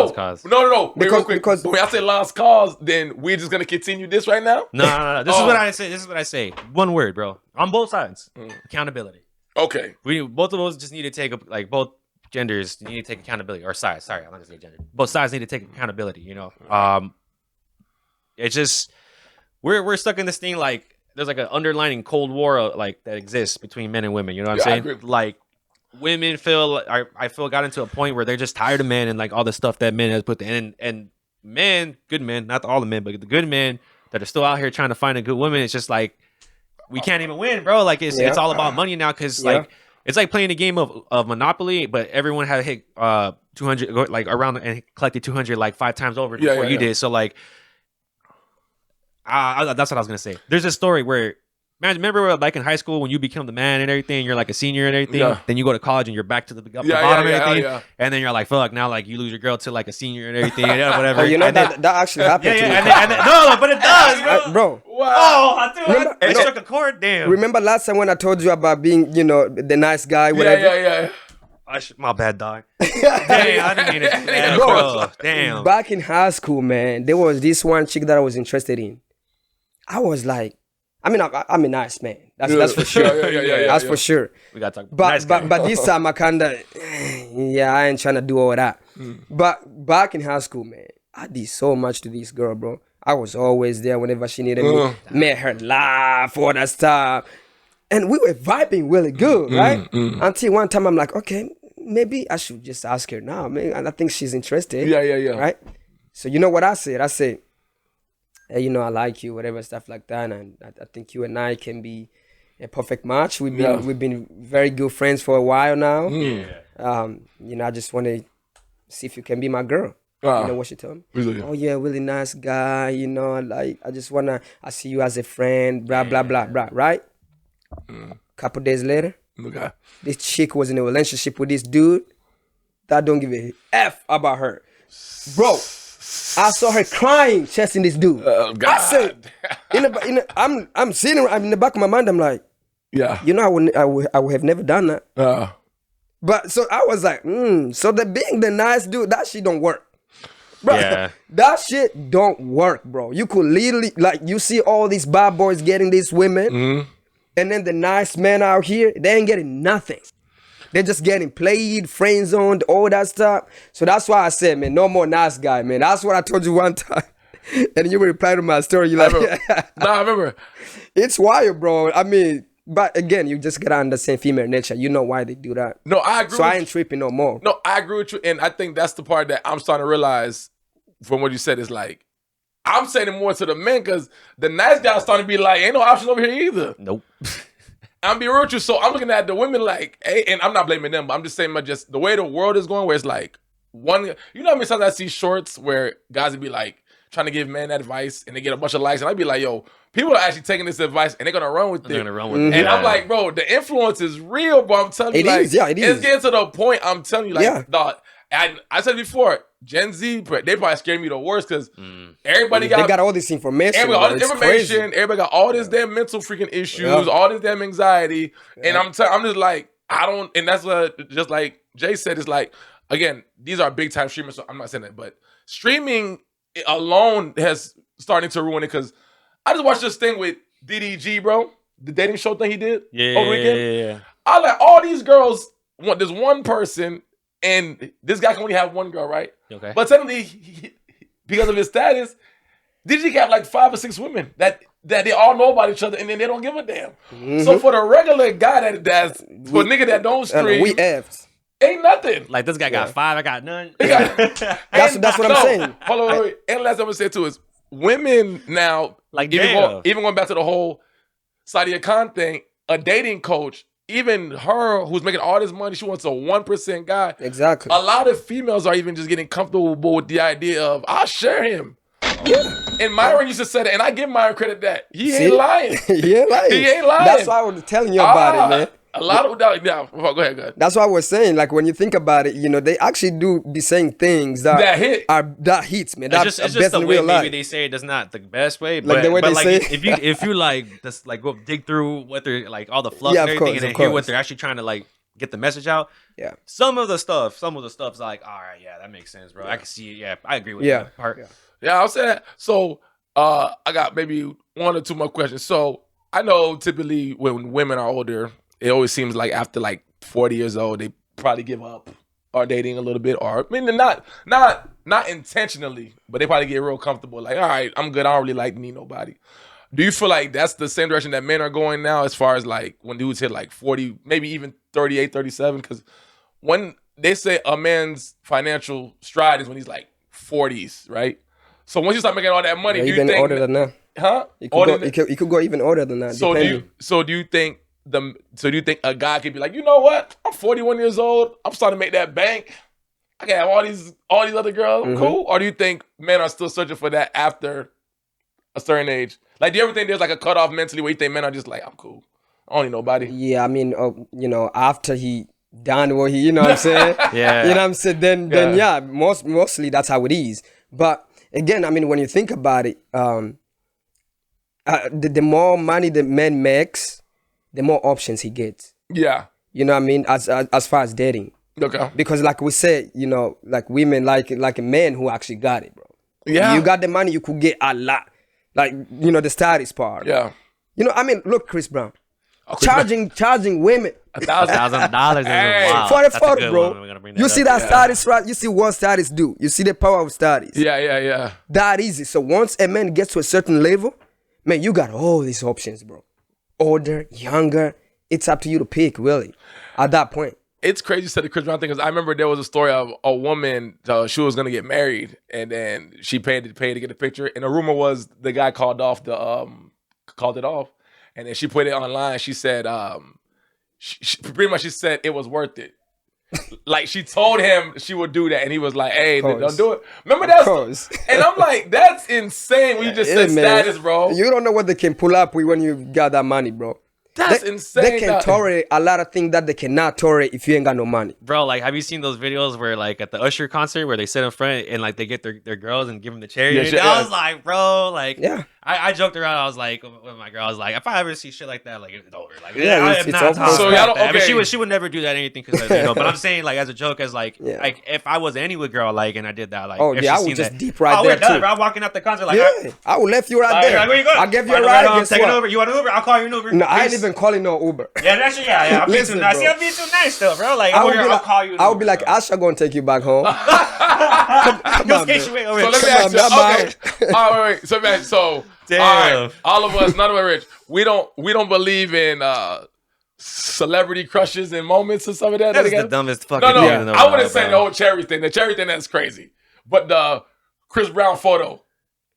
Speaker 6: No.
Speaker 4: Because when I say lost cause, then we're just gonna continue this right now.
Speaker 5: No. This is what I say. One word, bro. On both sides, accountability.
Speaker 4: Okay.
Speaker 5: Both of us just need to take like both genders need to take accountability, or sides. Sorry, I'm not gonna say gender. Both sides need to take accountability. It's just we're stuck in this thing like. There's like an underlining Cold War like that exists between men and women. You know what I'm saying? Like women feel, I feel got into a point where they're just tired of men and like all the stuff that men has put in. And men, good men, not all the men, but the good men that are still out here trying to find a good woman. It's just like we can't even win, bro. Like it's all about money now because like it's like playing a game of Monopoly, but everyone had hit 200 like around and collected 200 like 5 times over before you did. So like. That's what I was gonna say. There's a story where, man, remember like in high school when you become the man and everything, you're like a senior and everything. Yeah. Then you go to college and you're back to the bottom and everything. And then you're like, fuck, now like you lose your girl to like a senior and everything, whatever.
Speaker 6: That actually happened.
Speaker 5: No, but it does,
Speaker 6: bro.
Speaker 5: Wow. Oh, I struck a chord. Damn.
Speaker 6: Remember last time when I told you about being, the nice guy, whatever.
Speaker 4: Yeah.
Speaker 5: My bad, dog. Damn, I didn't mean it. Bro, damn.
Speaker 6: Back in high school, man, there was this one chick that I was interested in. I was like, I'm a nice man. That's for sure. That's for sure.
Speaker 5: We gotta talk about
Speaker 6: but this time I kinda, I ain't trying to do all that. But back in high school, man, I did so much to this girl, bro. I was always there whenever she needed me. Made her laugh, all that stuff. And we were vibing really good, right? Until one time I'm like, okay, maybe I should just ask her now, man. And I think she's interested.
Speaker 4: Yeah.
Speaker 6: Right? So you know what I said? I said, hey, I like you, whatever, stuff like that. And I think you and I can be, a perfect match. We've been very good friends for a while now. I just want to see if you can be my girl. You know what she told me?
Speaker 4: Really?
Speaker 6: Oh yeah, really nice guy. Like I just wanna. I see you as a friend. Blah blah blah blah. Right? Couple days later, this chick was in a relationship with this dude that don't give a f about her, bro. I saw her crying, chasing this dude.
Speaker 4: Oh God!
Speaker 6: I said, I'm sitting in the back of my mind. I'm like,
Speaker 4: yeah,
Speaker 6: I would have never done that. But so I was like, so being the nice dude, that shit don't work. Bro, that shit don't work, bro. You could literally, like, you see all these bad boys getting these women, and then the nice men out here, they ain't getting nothing. They're just getting played, friend zoned, all that stuff. So that's why I said, man, no more nice guy, man. That's what I told you one time. And you replied to my story. You like,
Speaker 4: I remember.
Speaker 6: It's wild, bro. I mean, but again, you just gotta understand female nature. You know why they do that.
Speaker 4: No, I agree.
Speaker 6: So I ain't tripping no more.
Speaker 4: No, I agree with you. And I think that's the part that I'm starting to realize from what you said is like, I'm saying it more to the men because the nice guys starting to be like, ain't no option over here either.
Speaker 5: Nope.
Speaker 4: I'm being real with you. So I'm looking at the women like, hey, and I'm not blaming them, but I'm just saying just the way the world is going where it's like how many times I see shorts where guys would be like trying to give men advice and they get a bunch of likes and I'd be like, yo, people are actually taking this advice and they're going to run with it.
Speaker 5: They're going to run with it.
Speaker 4: And I'm like, bro, the influence is real, bro. I'm telling you. It is. It's getting to the point, I'm telling you, like, dog, I said before, Gen Z, they probably scared me the worst because everybody
Speaker 6: they got all this information.
Speaker 4: Everybody got all this damn mental freaking issues, all this damn anxiety. And I'm just like, and that's what, just like Jay said, it's like, again, these are big time streamers, so I'm not saying that, but streaming alone has starting to ruin it because I just watched this thing with DDG, bro, the dating show thing he did over the weekend.
Speaker 5: Yeah.
Speaker 4: I like all these girls, there's one person, and this guy can only have one girl, right?
Speaker 5: Okay.
Speaker 4: But suddenly, because of his status, DG got like 5 or 6 women that they all know about each other, and then they don't give a damn. So for the regular guy that's for a nigga that don't stream,
Speaker 6: we effed.
Speaker 4: Ain't nothing.
Speaker 5: Like this guy got 5, I got none.
Speaker 6: That's what I'm saying.
Speaker 4: Hold on, wait. And last thing I'm gonna say too is women now,
Speaker 5: like
Speaker 4: even going back to the whole Sadia Khan thing, a dating coach. Even her, who's making all this money, she wants a 1% guy.
Speaker 6: Exactly.
Speaker 4: A lot of females are even just getting comfortable with the idea of, I'll share him. Yeah. And Myron used to say that, and I give Myron credit that. He ain't lying.
Speaker 6: He ain't lying.
Speaker 4: He ain't lying.
Speaker 6: That's why I was telling you about it, man.
Speaker 4: A lot of go ahead.
Speaker 6: That's what I was saying. Like when you think about it, they actually do be saying things that hits, man.
Speaker 5: It's just the way maybe they say it is not the best way, but
Speaker 6: the way they say
Speaker 5: if you like just like go dig through what they're like all the fluff and everything, and then hear what they're actually trying to like get the message out.
Speaker 6: Yeah.
Speaker 5: Some of the stuff's like, all right, yeah, that makes sense, bro. I can see it. Yeah, I agree with that part.
Speaker 4: Yeah, I'll say that. So I got maybe 1 or 2 more questions. So I know typically when women are older, it always seems like after like 40 years old, they probably give up or dating a little bit, or I mean, not intentionally, but they probably get real comfortable. Like, all right, I'm good. I don't really need nobody. Do you feel like that's the same direction that men are going now as far as like when dudes hit like 40, maybe even 38, 37? Because when they say a man's financial stride is when he's like 40s, right? So once you start making all that money, do you think
Speaker 6: older than that?
Speaker 4: Huh?
Speaker 6: You could go even older than that.
Speaker 4: So do you think a guy could be like, you know what? I'm 41 years old. I'm starting to make that bank. I can have all these other girls. Cool. Or do you think men are still searching for that after a certain age? Like, do you ever think there's like a cutoff mentally where you think men are just like, I'm cool. I don't need nobody.
Speaker 6: Yeah, I mean, after he done what he, you know what I'm saying?
Speaker 5: Yeah.
Speaker 6: You know what I'm saying? Then mostly that's how it is. But again, I mean, when you think about it, the more money the man makes, the more options he gets.
Speaker 4: Yeah.
Speaker 6: You know what I mean? As far as dating.
Speaker 4: Okay.
Speaker 6: Because like we said, like women like a man who actually got it, bro.
Speaker 4: Yeah.
Speaker 6: You got the money, you could get a lot. Like, the status part.
Speaker 4: Yeah.
Speaker 6: I mean, look, Chris Brown. Charging women
Speaker 5: $1,000 is wow.
Speaker 6: For the photo, bro. You see that status, right? You see what status do. You see the power of status.
Speaker 4: Yeah.
Speaker 6: That easy. So once a man gets to a certain level, man, you got all these options, bro. Older, younger. It's up to you to pick, really, at that point.
Speaker 4: It's crazy you said the Chris Brown thing because I remember there was a story of a woman, she was going to get married, and then she paid to get a picture. And the rumor was the guy called it off. and then she put it online. She said, she pretty much she said it was worth it. Like she told him she would do that, and he was like, "Hey, don't do it." Remember that? And I'm like, "That's insane." We just said status, bro.
Speaker 6: You don't know what they can pull up with when you got that money, bro.
Speaker 4: That's insane.
Speaker 6: They can tolerate a lot of things that they cannot tolerate if you ain't got no money.
Speaker 5: Bro, like, have you seen those videos where, like, at the Usher concert where they sit in front and, like, they get their girls and give them the cherry? I was like, bro, like, I joked around. I was like, with my girl, I was like, if I ever see shit like that, like, it's over. Like, it's not over.
Speaker 4: So y'all don't, okay.
Speaker 5: I mean, she would never do that or anything, because, you know, but I'm saying, like, as a joke, as, like, if I was any with girl, like, and I did that, like,
Speaker 6: I would just deep right there, too.
Speaker 5: I'm walking out the concert, like,
Speaker 6: I would left you right there.
Speaker 5: Like, where you going?
Speaker 6: I'll give you a ride.
Speaker 5: Take an Uber. You want an Uber? I'll call you an Uber.
Speaker 6: No, I ain't even calling no Uber.
Speaker 5: Yeah, that's I'm being too nice. I'm being too nice, though, bro. Like, I'll call you.
Speaker 6: I would be like, Asha gonna take you back home.
Speaker 4: Come on, man. So let me ask you. Okay. All right, wait. So, man, damn. All of us, none of us rich. We don't believe in celebrity crushes and moments and some of that.
Speaker 5: That's the dumbest fucking thing.
Speaker 4: No, I wouldn't say the whole cherry thing. The cherry thing, that's crazy. But the Chris Brown photo.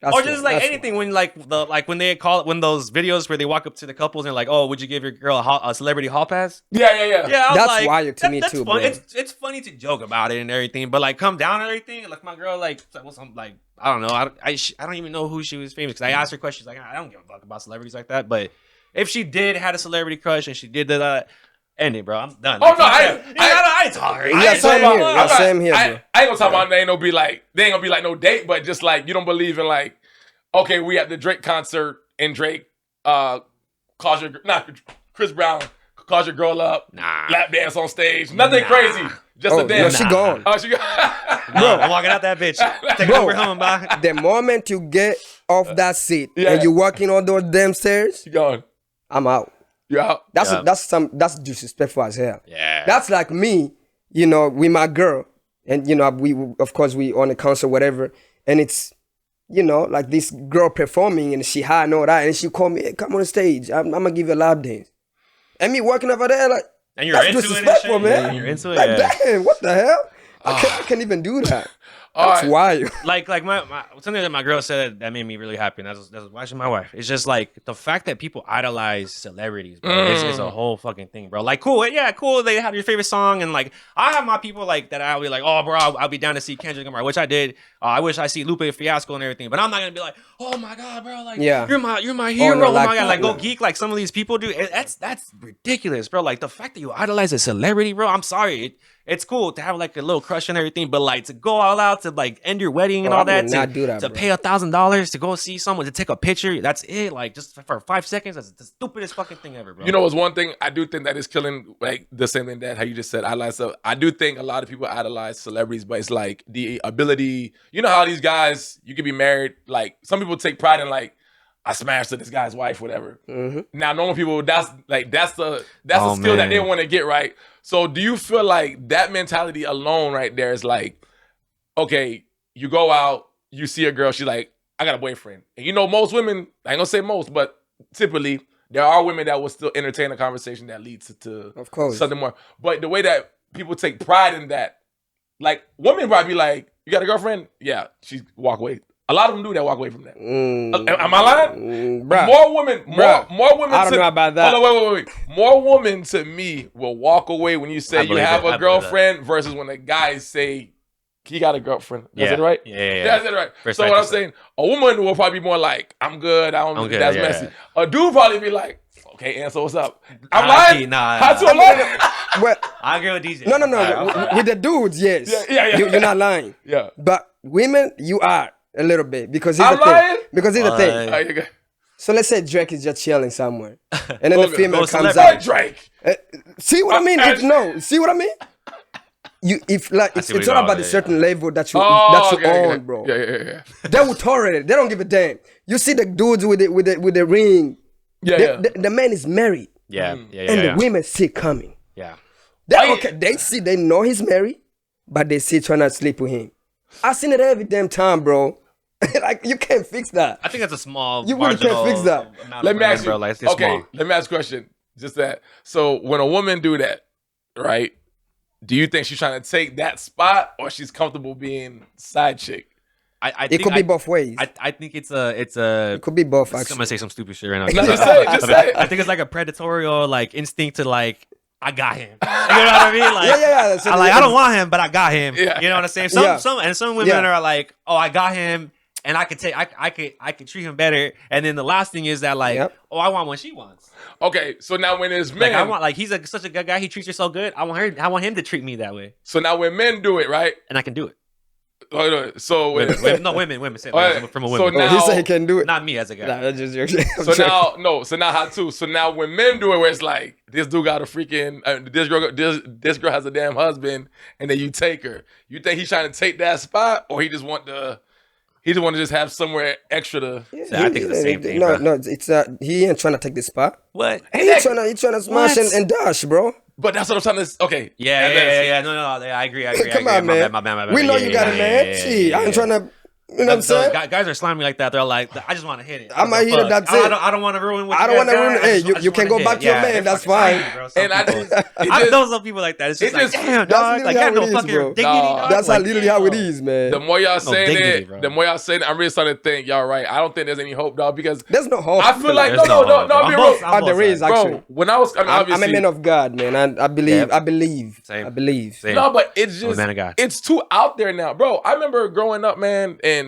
Speaker 5: Or just like anything when when they call it, when those videos where they walk up to the couples and like, oh, would you give your girl a celebrity hall pass?
Speaker 4: Yeah.
Speaker 6: That's like, wild to me too, bro.
Speaker 5: It's funny to joke about it and everything, but like come down and everything. Like my girl, like like I don't know, I don't even know who she was famous because I asked her questions like I don't give a fuck about celebrities like that. But if she did had a celebrity crush and she did that. End it, bro. I'm done.
Speaker 4: Oh, no, I
Speaker 5: ain't talking.
Speaker 6: Same here, bro.
Speaker 4: I ain't gonna talk about they ain't gonna be like no date, but just like you don't believe in like, okay, we at the Drake concert and Drake Chris Brown calls your girl up, lap dance on stage, nothing crazy, just a dance.
Speaker 6: She gone.
Speaker 4: Oh, she gone.
Speaker 5: Bro, I'm walking out that bitch. Take over home, bro.
Speaker 6: The moment you get off that seat and you walking on those damn stairs,
Speaker 4: she gone.
Speaker 6: I'm out.
Speaker 4: You out?
Speaker 6: That's disrespectful as hell.
Speaker 5: Yeah.
Speaker 6: That's like me, you know, with my girl, and you know, we on a concert, whatever, and it's, you know, like this girl performing and she high and all that, and she call me, hey, come on the stage, I'm gonna give you a lap dance, and me working over there like,
Speaker 5: and you're
Speaker 6: that's
Speaker 5: into
Speaker 6: disrespectful,
Speaker 5: it,
Speaker 6: man.
Speaker 5: You're into it,
Speaker 6: like, damn, what the hell? I can't even do that. That's wild.
Speaker 5: Like my something that my girl said that made me really happy, and that's watching my wife. It's just like the fact that people idolize celebrities, bro. It's a whole fucking thing, bro. Like, cool. They have your favorite song, and like I have my people like that. I'll be like, oh, bro, I'll be down to see Kendrick Lamar, which I did. I wish I see Lupe Fiasco and everything, but I'm not gonna be like, oh my god, bro, like you're my hero. Oh my god, like go geek like some of these people do. That's ridiculous, bro. Like the fact that you idolize a celebrity, bro. I'm sorry. It's cool to have like a little crush and everything, but like to go all out to like end your wedding and all that, to pay $1,000 to go see someone to take a picture, that's it. Like just for 5 seconds, that's the stupidest fucking thing ever, bro.
Speaker 4: You know, it's one thing I do think that is killing like the same thing that how you just said idolize. So I do think a lot of people idolize celebrities, but it's like the ability. You know how these guys, you could be married. Like some people take pride in like, I smashed this guy's wife, whatever. Now, normal people, that's the skill that they want to get, right? So, do you feel like that mentality alone, right there, is like, okay, you go out, you see a girl, she's like, I got a boyfriend, and you know, most women, I ain't gonna say most, but typically there are women that will still entertain a conversation that leads to
Speaker 6: of course
Speaker 4: something more. But the way that people take pride in that, like women probably be like, you got a girlfriend? Yeah, she walk away. A lot of them do that, walk away from that. Am I lying? More women. I
Speaker 6: don't know about that.
Speaker 4: Hold on, wait. More women to me will walk away when you say you have a girlfriend versus when the guys say he got a girlfriend. That's it, right?
Speaker 5: Yeah.
Speaker 4: That's it, right? So what I'm saying, a woman will probably be more like, I'm good. That's messy. A dude probably be like, okay, Ansel, what's up? I'm lying. Hatu, I'm lying.
Speaker 6: Well,
Speaker 5: I agree with DJ.
Speaker 6: No. With the dudes, yes.
Speaker 4: Yeah.
Speaker 6: You're not lying.
Speaker 4: Yeah.
Speaker 6: But women, you are. A little bit because
Speaker 4: I'm lying.
Speaker 6: Because here's the thing. So let's say Drake is just chilling somewhere, and then the female comes out.
Speaker 4: Drake.
Speaker 6: See what I mean? See what I mean? It's all about the certain level that you on, bro.
Speaker 4: Yeah.
Speaker 6: They will tolerate it. They don't give a damn. You see the dudes with the ring. The man is married.
Speaker 5: And
Speaker 6: the women see it coming.
Speaker 5: Yeah.
Speaker 6: They know he's married, but they see trying to sleep with him. I seen it every damn time, bro. Like you can't fix that.
Speaker 5: I think that's a small.
Speaker 6: You really can't fix that.
Speaker 4: Let me ask you.
Speaker 5: Bro, like,
Speaker 4: Let me ask a question. Just that. So when a woman do that, right? Do you think she's trying to take that spot, or she's comfortable being side chick?
Speaker 5: I
Speaker 6: It could be both ways.
Speaker 5: I think it's a.
Speaker 6: It could be both.
Speaker 5: I'm
Speaker 6: Actually,
Speaker 5: gonna say some stupid shit right now.
Speaker 4: Just say it, just say it.
Speaker 5: I think it's like a predatory like instinct to like. I got him. You know what I mean? Like,
Speaker 6: yeah. So,
Speaker 5: I don't want him, but I got him.
Speaker 4: Yeah.
Speaker 5: You know what I'm saying? Some women
Speaker 6: Yeah.
Speaker 5: are like, oh, I got him, and I could treat him better. And then the last thing is that like, oh, I want what she wants.
Speaker 4: Okay, so now when it's
Speaker 5: Like
Speaker 4: men,
Speaker 5: I want like he's such a good guy. He treats her so good. I want him to treat me that way,
Speaker 4: so now when men do it, right?
Speaker 5: and I can do it.
Speaker 4: So when,
Speaker 5: Women. Say,
Speaker 4: Alright,
Speaker 5: from a
Speaker 4: so
Speaker 5: woman.
Speaker 4: now-
Speaker 6: he said he can do it.
Speaker 5: Not me as a guy.
Speaker 6: Nah, that's just your shit.
Speaker 4: So now hatu. So now when men do it, where it's like this dude got a freaking this girl has a damn husband, and then you take her. You think he's trying to take that spot, or he just want to just have somewhere extra to?
Speaker 5: So I think it's the same thing.
Speaker 6: No,
Speaker 5: bro.
Speaker 6: it's he ain't trying to take the spot.
Speaker 5: What?
Speaker 6: He trying to smash and dash, bro.
Speaker 4: But that's what I'm trying to. Okay.
Speaker 5: Yeah. No. I agree.
Speaker 6: Come on, man.
Speaker 5: My bad.
Speaker 6: We know you got it, man. Gee, I ain't trying to. You know what I'm saying?
Speaker 5: Guys are slamming me like that. They're like, I just want to hit it.
Speaker 6: I'm gonna hit it. That's it.
Speaker 5: I don't want to ruin.
Speaker 6: I don't want to ruin it. Hey, you can go back to your man. That's fine.
Speaker 4: And
Speaker 5: I know some people like that. It's just like, damn, dog. Like, got no fucking dignity.
Speaker 6: That's literally how it is, man.
Speaker 4: The more y'all saying
Speaker 5: dignity,
Speaker 4: it,
Speaker 5: bro.
Speaker 4: the more y'all saying it, I'm really starting to think y'all right. I don't think there's any hope, dog, because
Speaker 6: There's no hope.
Speaker 4: I feel like
Speaker 5: There's
Speaker 4: no.
Speaker 5: I'm
Speaker 4: Be
Speaker 5: both-
Speaker 4: real,
Speaker 5: I'm
Speaker 6: There is
Speaker 5: sides.
Speaker 6: actually.
Speaker 4: bro. When I was, I mean,
Speaker 6: I'm
Speaker 4: obviously,
Speaker 6: a man of God, man. I believe.
Speaker 5: Yeah.
Speaker 6: I believe.
Speaker 5: Same.
Speaker 6: I believe.
Speaker 5: Same.
Speaker 4: no, but it's
Speaker 5: I'm a
Speaker 4: just
Speaker 5: man of God.
Speaker 4: it's too out there now, bro. I remember growing up, man, and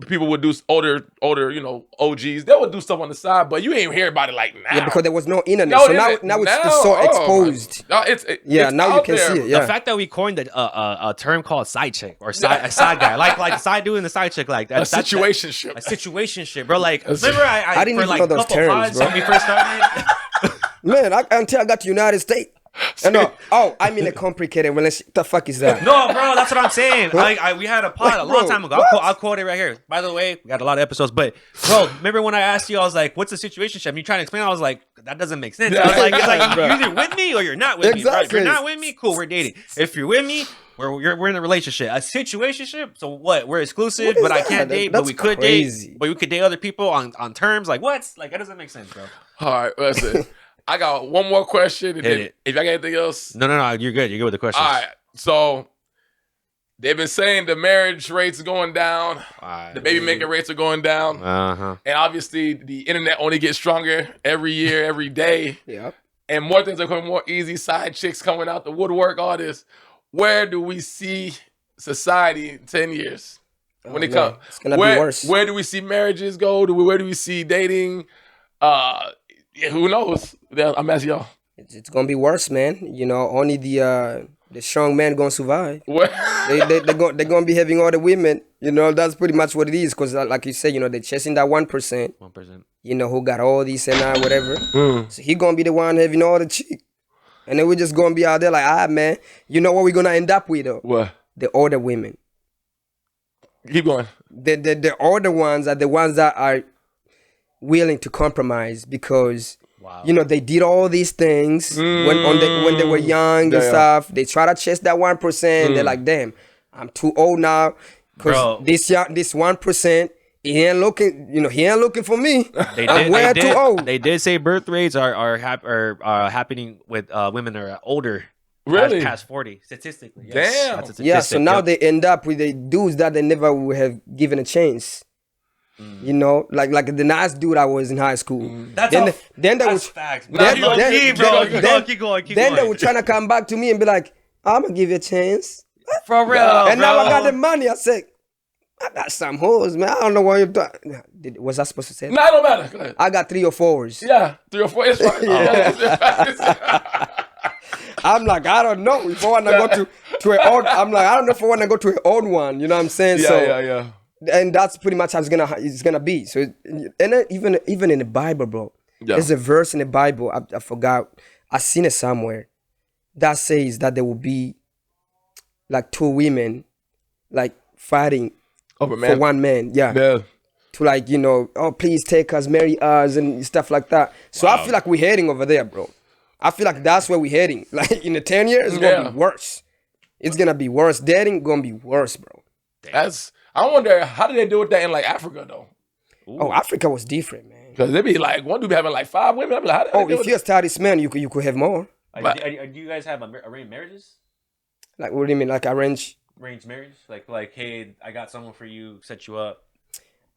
Speaker 4: people would do older, OGs. They would do stuff on the side, but you ain't hear about it like now.
Speaker 6: Yeah, because there was no internet.
Speaker 4: No
Speaker 6: So
Speaker 4: internet.
Speaker 6: now it's
Speaker 4: Now,
Speaker 6: just so
Speaker 4: oh my-
Speaker 6: exposed.
Speaker 4: No, it's
Speaker 6: Yeah,
Speaker 4: it's
Speaker 6: now you
Speaker 4: out
Speaker 6: can
Speaker 4: there.
Speaker 6: see it.
Speaker 5: The
Speaker 6: Yeah.
Speaker 5: fact that we coined a term called side chick or a side guy, like the side dude and the side chick, like that,
Speaker 4: A situationship.
Speaker 5: a situationship, bro. Like, remember I
Speaker 6: didn't
Speaker 5: for
Speaker 6: even
Speaker 5: like
Speaker 6: know those
Speaker 5: couple
Speaker 6: terms,
Speaker 5: pods
Speaker 6: bro.
Speaker 5: when we first started.
Speaker 6: Man, until I got to United States. I'm in a complicated relationship. The fuck is that?
Speaker 5: No, bro, that's what I'm saying. We had a pod a long
Speaker 6: Bro,
Speaker 5: time ago.
Speaker 6: what?
Speaker 5: I'll quote it right here. By the way, we got a lot of episodes, but bro, remember when I asked you, I was like, "What's the situationship?" And you trying to explain? I was like, "That doesn't make sense." I was like, "It's like you're either with me or you're not with me. Right? If
Speaker 6: Exactly.
Speaker 5: you're not with me, cool, we're dating. If you're with me, we're in a relationship. A situationship. So what? We're exclusive,
Speaker 6: What is
Speaker 5: but I
Speaker 6: that?
Speaker 5: can't date.
Speaker 6: That's
Speaker 5: But we could
Speaker 6: crazy.
Speaker 5: date. But we could date other people on terms. Like what? Like that doesn't make sense, bro.
Speaker 4: All right, listen. I got one more question. And
Speaker 5: Hit
Speaker 4: then
Speaker 5: it.
Speaker 4: if y'all got anything else,
Speaker 5: No, you're good. You're good with the questions.
Speaker 4: all right. So they've been saying the marriage rates are going down, the baby making rates are going down, and obviously the internet only gets stronger every year, every day,
Speaker 6: Yeah.
Speaker 4: and more things are coming more easy. Side chicks coming out the woodwork, all this. Where do we see society in 10 years? When it
Speaker 6: man,
Speaker 4: comes,
Speaker 6: it's gonna be worse.
Speaker 4: Where do we see marriages go? Where do we see dating? Who knows? I'm asking y'all.
Speaker 6: It's gonna be worse, man. Only the strong man gonna survive.
Speaker 4: Where?
Speaker 6: They're gonna be having all the women. That's pretty much what it is. Cause like you said, they're chasing that 1%.
Speaker 5: 1%.
Speaker 6: Who got all these and whatever. So he gonna be the one having all the chick. And then we're just gonna be out there like, man. You know what we're gonna end up with though?
Speaker 4: What?
Speaker 6: The older women.
Speaker 4: Keep going.
Speaker 6: The older ones are the ones that are willing to compromise because they did all these things when they were young and stuff. They try to chase that 1%. They're like, damn, I'm too old now because this 1%. He ain't looking for me. I'm way too old.
Speaker 5: They did say birth rates are happening with women that are older.
Speaker 4: Really?
Speaker 5: Past 40, statistically. Yes.
Speaker 4: Damn.
Speaker 5: That's a
Speaker 6: Yeah, so
Speaker 5: statistic,
Speaker 6: now
Speaker 5: yep.
Speaker 6: they end up with the dudes that they never would have given a chance. Like the nice dude I was in high school.
Speaker 5: That's
Speaker 6: then they would
Speaker 5: facts.
Speaker 6: then-
Speaker 5: Low
Speaker 6: then-
Speaker 5: key, bro.
Speaker 6: then-
Speaker 5: Keep going.
Speaker 6: then they were trying to come back to me and be like, I'm gonna give you a chance.
Speaker 5: For real,
Speaker 6: And now I
Speaker 5: bro.
Speaker 6: got the money. I said, I got some hoes, man. I don't know what you're doing. Was I supposed to say that?
Speaker 4: No, it don't matter. Go ahead.
Speaker 6: I got 3 or 4s.
Speaker 4: Yeah, 3 or 4. It's fine.
Speaker 6: I'm like, I don't know. If I want to go to an old, I'm like, I don't know if I want to go to an old one. You know what I'm saying?
Speaker 4: Yeah.
Speaker 6: And that's pretty much how it's gonna be. So, and then even in the Bible, bro, there's a verse in the Bible. I forgot. I seen it somewhere that says that there will be like 2 women, like fighting
Speaker 4: Over
Speaker 6: for one man. Yeah. To like, oh, please take us, marry us, and stuff like that. So I feel like we're heading over there, bro. I feel like that's where we're heading. Like in the 10 years, it's gonna be worse. It's gonna be worse. Dating gonna be worse, bro.
Speaker 4: I wonder how did they do with that in like Africa though?
Speaker 6: Oh, Africa was different, man.
Speaker 4: Because they be like one dude be having like 5 women. I be like, how did they do
Speaker 6: If you're a status man, you could have more.
Speaker 5: Do you guys have arranged marriages?
Speaker 6: Like, what do you mean? Like arrange?
Speaker 5: arranged marriage? Like, hey, I got someone for you, set you up.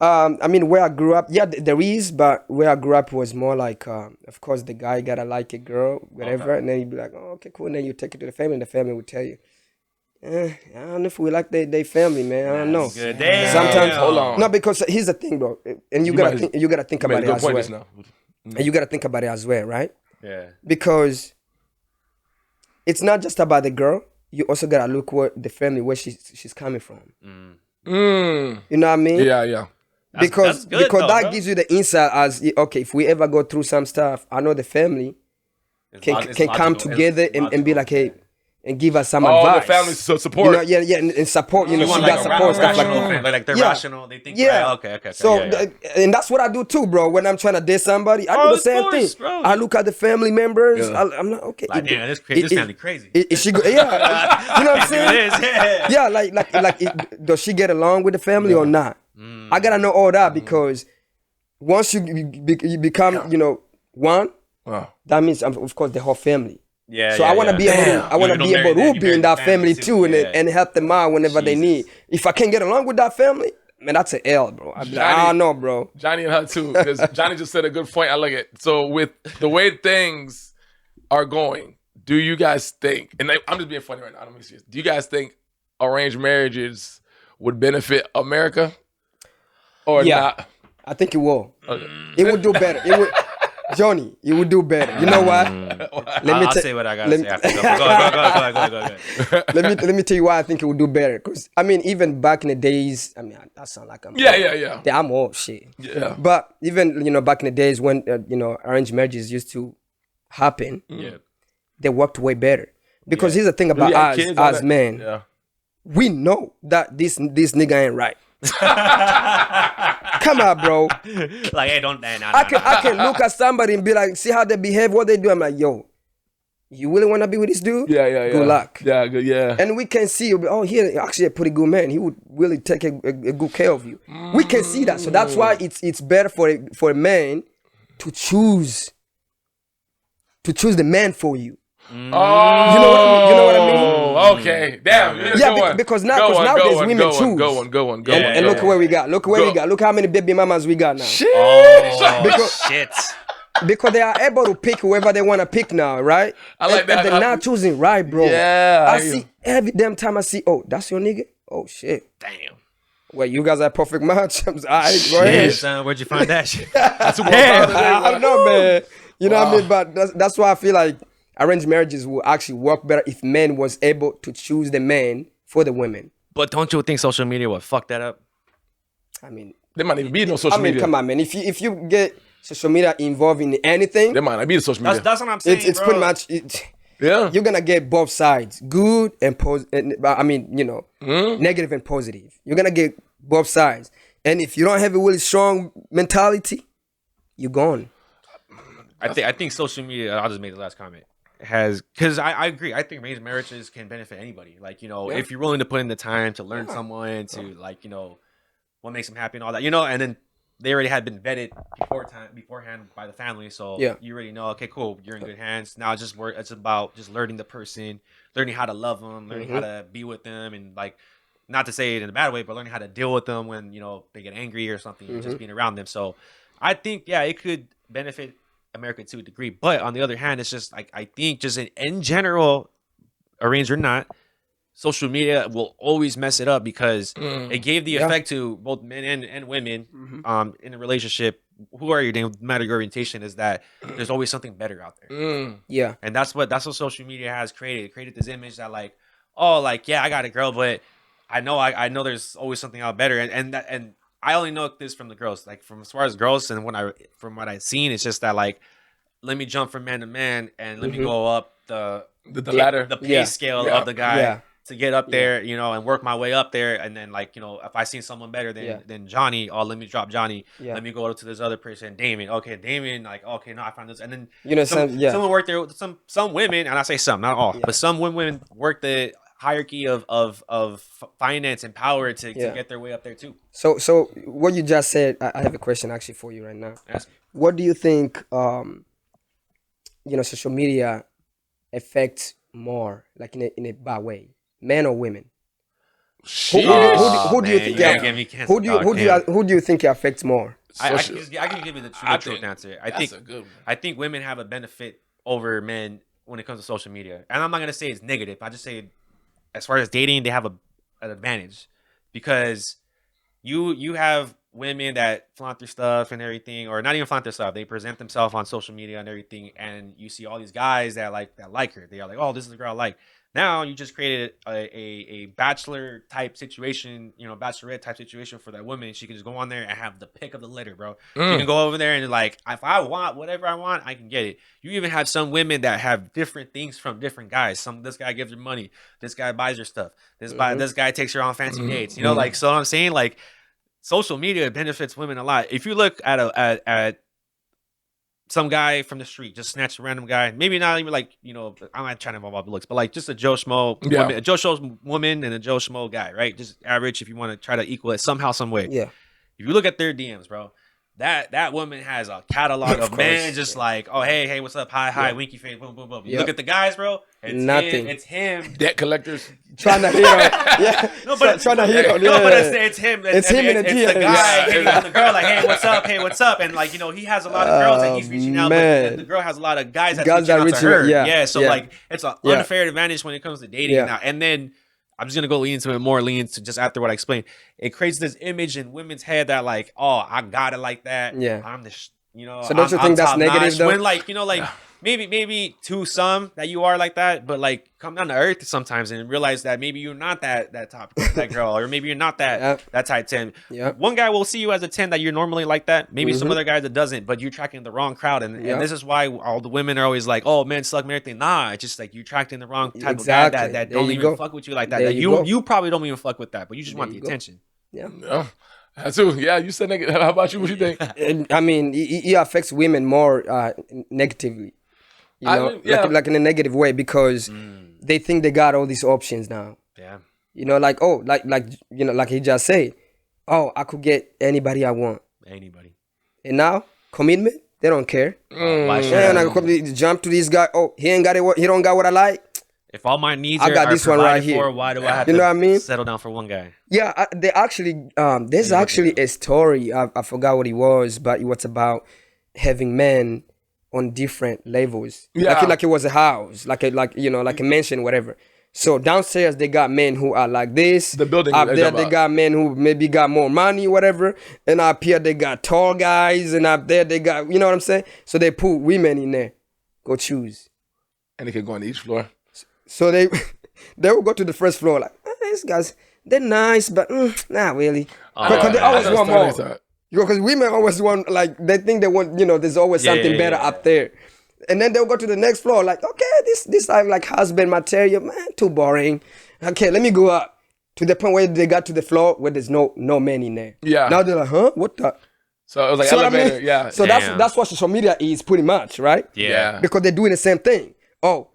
Speaker 6: I mean, where I grew up, yeah, there is, but where I grew up was more like, of course, the guy gotta like a girl, whatever, and then you'd be like, oh, okay, cool, and then you take it to the family, and the family would tell you, I don't know if we like they family, man. I don't know.
Speaker 5: Good. Damn.
Speaker 6: Sometimes,
Speaker 4: Hold on.
Speaker 6: no, because here's the thing, bro, and you gotta think about it as well.
Speaker 4: Now.
Speaker 6: And you gotta think about it as well, right?
Speaker 5: Yeah.
Speaker 6: Because it's not just about the girl. You also gotta look what the family where she's coming from. You know what I mean?
Speaker 4: Yeah.
Speaker 6: Because
Speaker 5: that's good, though,
Speaker 6: that
Speaker 5: bro.
Speaker 6: gives you the insight as okay, if we ever go through some stuff, I know the family can come together and be like, hey, and give us some advice.
Speaker 4: The family support.
Speaker 6: You know, yeah, and support. You know, she got support stuff like that.
Speaker 5: Like they're
Speaker 6: Yeah.
Speaker 5: rational. They think.
Speaker 6: Yeah.
Speaker 5: Right? Okay.
Speaker 6: So,
Speaker 5: yeah.
Speaker 6: and that's what I do too, bro. When I'm trying to date somebody, I do the
Speaker 5: of
Speaker 6: same
Speaker 5: course,
Speaker 6: thing.
Speaker 5: bro.
Speaker 6: I look at the family members.
Speaker 4: Yeah.
Speaker 6: I'm not okay.
Speaker 5: Like, damn, this family crazy.
Speaker 6: Is she? Yeah, you know what I'm saying?
Speaker 5: It is. Yeah.
Speaker 6: Yeah, like, does she get along with the family or not? I gotta know all that because once you become, one, that means of course the whole family.
Speaker 5: Yeah.
Speaker 6: So I want to be able to be in that family too,
Speaker 5: yeah.
Speaker 6: and help them out whenever they need. If I can't get along with that family, man, that's an L, bro. I don't know, bro.
Speaker 4: Johnny and her too, because Johnny just said a good point. I like it. So with the way things are going, do you guys think? And I'm just being funny right now. I don't mean serious. Do you guys think arranged marriages would benefit America or not?
Speaker 6: I think it will.
Speaker 4: Okay.
Speaker 6: It would do better. It would, Johnny. It would do better. You know what?
Speaker 5: I'll say what I gotta say after. Go ahead.
Speaker 6: Let me tell you why I think it would do better. Because I mean, even back in the days, I mean, that sound like I'm
Speaker 4: Yeah.
Speaker 6: I'm old shit.
Speaker 4: Yeah.
Speaker 6: But even back in the days when arranged marriages used to happen, they worked way better. Because here's the thing about us as men, we know that this nigga ain't right. Come on, bro.
Speaker 5: Like, hey, don't.
Speaker 6: I can look at somebody and be like, see how they behave, what they do. I'm like, yo, you really want to be with this dude?
Speaker 4: Yeah.
Speaker 6: Good luck.
Speaker 4: Yeah, good. Yeah.
Speaker 6: And we can see, oh, he's actually a pretty good man. He would really take a good care of you. We can see that. So that's why it's better for a man to choose the man for you.
Speaker 4: Oh,
Speaker 6: you know what I mean?
Speaker 4: Okay, damn.
Speaker 6: Because nowadays women choose.
Speaker 4: Go on.
Speaker 6: And look where we got. Look how many baby mamas we got now.
Speaker 5: Shit.
Speaker 6: Because they are able to pick whoever they want to pick now, right?
Speaker 4: I like that.
Speaker 6: And they're not choosing right, bro.
Speaker 4: Yeah.
Speaker 6: I see every damn time I see, oh, that's your nigga? Oh, shit.
Speaker 5: Damn.
Speaker 6: Well, you guys are a perfect match. All right, go ahead.
Speaker 5: Son, where'd you find that shit?
Speaker 6: I don't know, man. You know what I mean? But that's why I feel like arranged marriages will actually work better if men was able to choose the man for the women.
Speaker 5: But don't you think social media would fuck that up?
Speaker 6: I mean,
Speaker 4: there might not even be no social media.
Speaker 6: Come on, man. If you get social media involved in anything,
Speaker 4: there might not be the social media.
Speaker 5: That's what I'm saying.
Speaker 6: It's pretty much you're gonna get both sides, good and negative and positive. You're gonna get both sides, and if you don't have a really strong mentality, you're gone.
Speaker 5: I think social media. I'll just make the last comment. Because I agree. I think arranged marriages can benefit anybody. Like, if you're willing to put in the time to learn someone, to what makes them happy and all that, and then they already had been vetted beforehand by the family. So you already know, okay, cool, you're in good hands. Now it's about just learning the person, learning how to love them, learning how to be with them, and not to say it in a bad way, but learning how to deal with them when, they get angry or something, just being around them. So I think, it could benefit America to a degree, but on the other hand, it's just I think just in general, arranged or not, social media will always mess it up because it gave the effect to both men and women in a relationship. Who are you? No matter your orientation, is that there's always something better out there. And that's what social media has created. It created this image that I got a girl, but I know there's always something out better, and I only know this from the girls, from as far as girls, and from what I've seen, it's just that let me jump from man to man and let me go up the ladder, the pay scale of the guy to get up there, and work my way up there, and then if I see someone better than Johnny, let me drop Johnny, let me go to this other person, Damien. Okay, Damien, okay, no, I found this, and then someone worked there. Some women, and I say some, not all, but some women work the hierarchy of finance and power to get their way up there too.
Speaker 6: So what you just said, I have a question actually for you right now. What do you think social media affects more, in a bad way, men or women? Who do you think? Who do you think it affects more?
Speaker 5: I can give you the truth answer. I think women have a benefit over men when it comes to social media, and I'm not gonna say it's negative. I just say, as far as dating, they have an advantage because you have women that flaunt their stuff and everything, or not even flaunt their stuff. They present themselves on social media and everything, and you see all these guys that like her. They are like, oh, this is the girl I like. Now you just created a bachelor type situation, bachelorette type situation for that woman. She can just go on there and have the pick of the litter, bro. She can go over there and like, if I want whatever I want, I can get it. You even have some women that have different things from different guys. This guy gives her money. This guy buys her stuff. This guy takes her on fancy dates. Like, so I'm saying, like, social media benefits women a lot. If you look at some guy from the street, just snatch a random guy, maybe not even like, I'm not trying to involve looks, but like just a Joe Schmo woman, a Joe Schmo woman and a Joe Schmo guy, right? Just average if you want to try to equal it somehow, some way.
Speaker 6: Yeah.
Speaker 5: If you look at their DMs, bro, that woman has a catalog of men just like, oh, hey, what's up? Hi, winky face, boom, boom, boom. You look at the guys, bro, it's him.
Speaker 4: Debt collectors.
Speaker 6: Trying to hit on. Yeah. No, but trying to hit on.
Speaker 5: No, but it's him. It's him in the DM. It's the guy hitting on the girl like, hey, what's up? And like, he has a lot of girls that he's reaching out, but the girl has a lot of guys that's reaching out to her. Yeah. So like, it's an unfair advantage when it comes to dating now. And then I'm just gonna go lean into just after what I explained. It creates this image in women's head that like, oh, I got it like that.
Speaker 6: Yeah.
Speaker 5: I'm the,
Speaker 6: So don't you think that's negative though?
Speaker 5: When like, maybe to some that you are like that, but like come down to earth sometimes and realize that maybe you're not that top that girl, or maybe you're not that type 10.
Speaker 6: Yep.
Speaker 5: One guy will see you as a 10 that you're normally like that. Maybe some other guys that doesn't, but you're tracking the wrong crowd, and this is why all the women are always like, oh, men suck and everything. Nah, it's just like you're attracting the wrong type of guy that don't even fuck with you like that. You probably don't even fuck with that, but you just want the attention.
Speaker 6: Yeah.
Speaker 4: Hatu, you said negative. How about you? What you think?
Speaker 6: I mean, it affects women more negatively. Like in a negative way, because they think they got all these options now.
Speaker 5: Yeah.
Speaker 6: Like he just said, oh, I could get anybody I want.
Speaker 5: Anybody.
Speaker 6: And now, commitment, they don't care.
Speaker 5: Why should
Speaker 6: And I could jump to this guy. Oh, he ain't got it. He don't got what I like.
Speaker 5: If all my needs
Speaker 6: I got this one right here.
Speaker 5: Why do I have to settle down for one guy?
Speaker 6: Yeah, they actually, there's actually a story. I forgot what it was, but it was about having men on different levels.
Speaker 4: Yeah.
Speaker 6: Like it was a house, like a mansion, whatever. So downstairs they got men who are like this.
Speaker 4: The building.
Speaker 6: Up there they got men who maybe got more money, whatever. And up here they got tall guys, and up there they got, you know what I'm saying? So they put women in there. Go choose.
Speaker 4: And they could go on each floor.
Speaker 6: So they will go to the first floor like, these guys, they're nice, but not really. Because they always want more. Because women always want, like, they think they want, there's always something better up there. And then they'll go to the next floor like, okay, this I like husband material, man, too boring. Okay, let me go up. To the point where they got to the floor where there's no men in there.
Speaker 4: Yeah.
Speaker 6: Now they're like, huh? What the?
Speaker 4: So it was like elevator, yeah.
Speaker 6: So that's what social media is pretty much, right?
Speaker 5: Yeah.
Speaker 6: Because they're doing the same thing. Oh,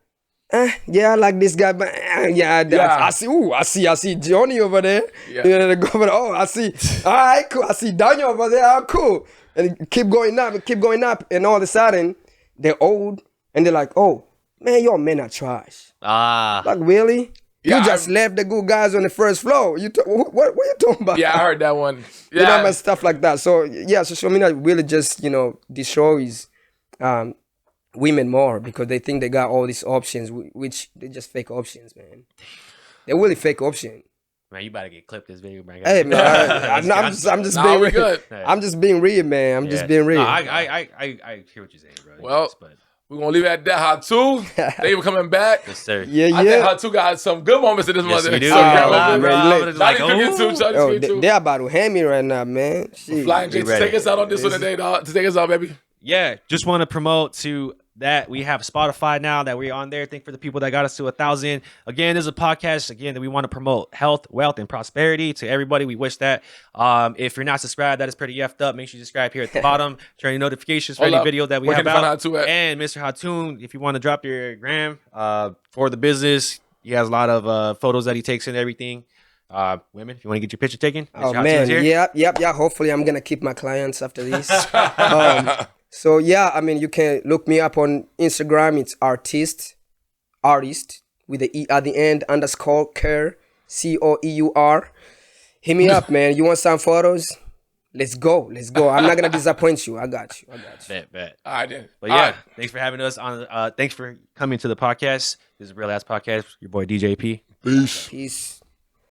Speaker 6: I like this guy, but I see Johnny over there.
Speaker 4: Yeah.
Speaker 6: Oh, I see. All right, cool. I see Daniel over there. Oh, cool. And keep going up, and all of a sudden they're old, and they're like, oh man, your men are trash. Like really?
Speaker 4: Yeah,
Speaker 6: You just left the good guys on the first floor. What are you talking about?
Speaker 4: Yeah, I heard that one. Yeah.
Speaker 6: Stuff like that. So social media really just destroys women more, because they think they got all these options, which they're just fake options, man. They're really fake options.
Speaker 5: Man, you better get clipped this video, man.
Speaker 6: Hey, man, I'm just being real. I'm just being real, man. I'm just being real.
Speaker 5: No, I hear what you're saying, bro.
Speaker 4: Well, we're gonna leave it at that. Hatu, thank you for coming back.
Speaker 5: Yes, sir.
Speaker 6: Yeah.
Speaker 4: I think Hatu got some good moments in this
Speaker 5: Yes,
Speaker 4: mother.
Speaker 5: we do.
Speaker 6: They're about to hand me right now, man.
Speaker 4: Flying J, take us out on this one today, dog. Take us out, baby.
Speaker 5: Yeah, just want to promote to that we have Spotify now that we're on there. Thank for the people that got us to 1,000. Again, this is a podcast that we want to promote health, wealth, and prosperity to everybody. We wish that. If you're not subscribed, that is pretty effed up. Make sure you subscribe here at the bottom. Turn your notifications for any video that we have out. And Mr. Hatu, if you want to drop your gram for the business, he has a lot of photos that he takes and everything. Women, if you want to get your picture taken,
Speaker 6: Mr. man, yeah. Hopefully, I'm gonna keep my clients after this. So you can look me up on Instagram. It's artist with the E at the end _ care COEUR. Hit me up, man. You want some photos? Let's go. I'm not gonna disappoint you. I got you.
Speaker 5: Bet.
Speaker 4: All right, then.
Speaker 5: But yeah, thanks for having us on. Thanks for coming to the podcast. This is a Real Ass Podcast. Your boy DJP.
Speaker 4: Peace.
Speaker 6: Peace.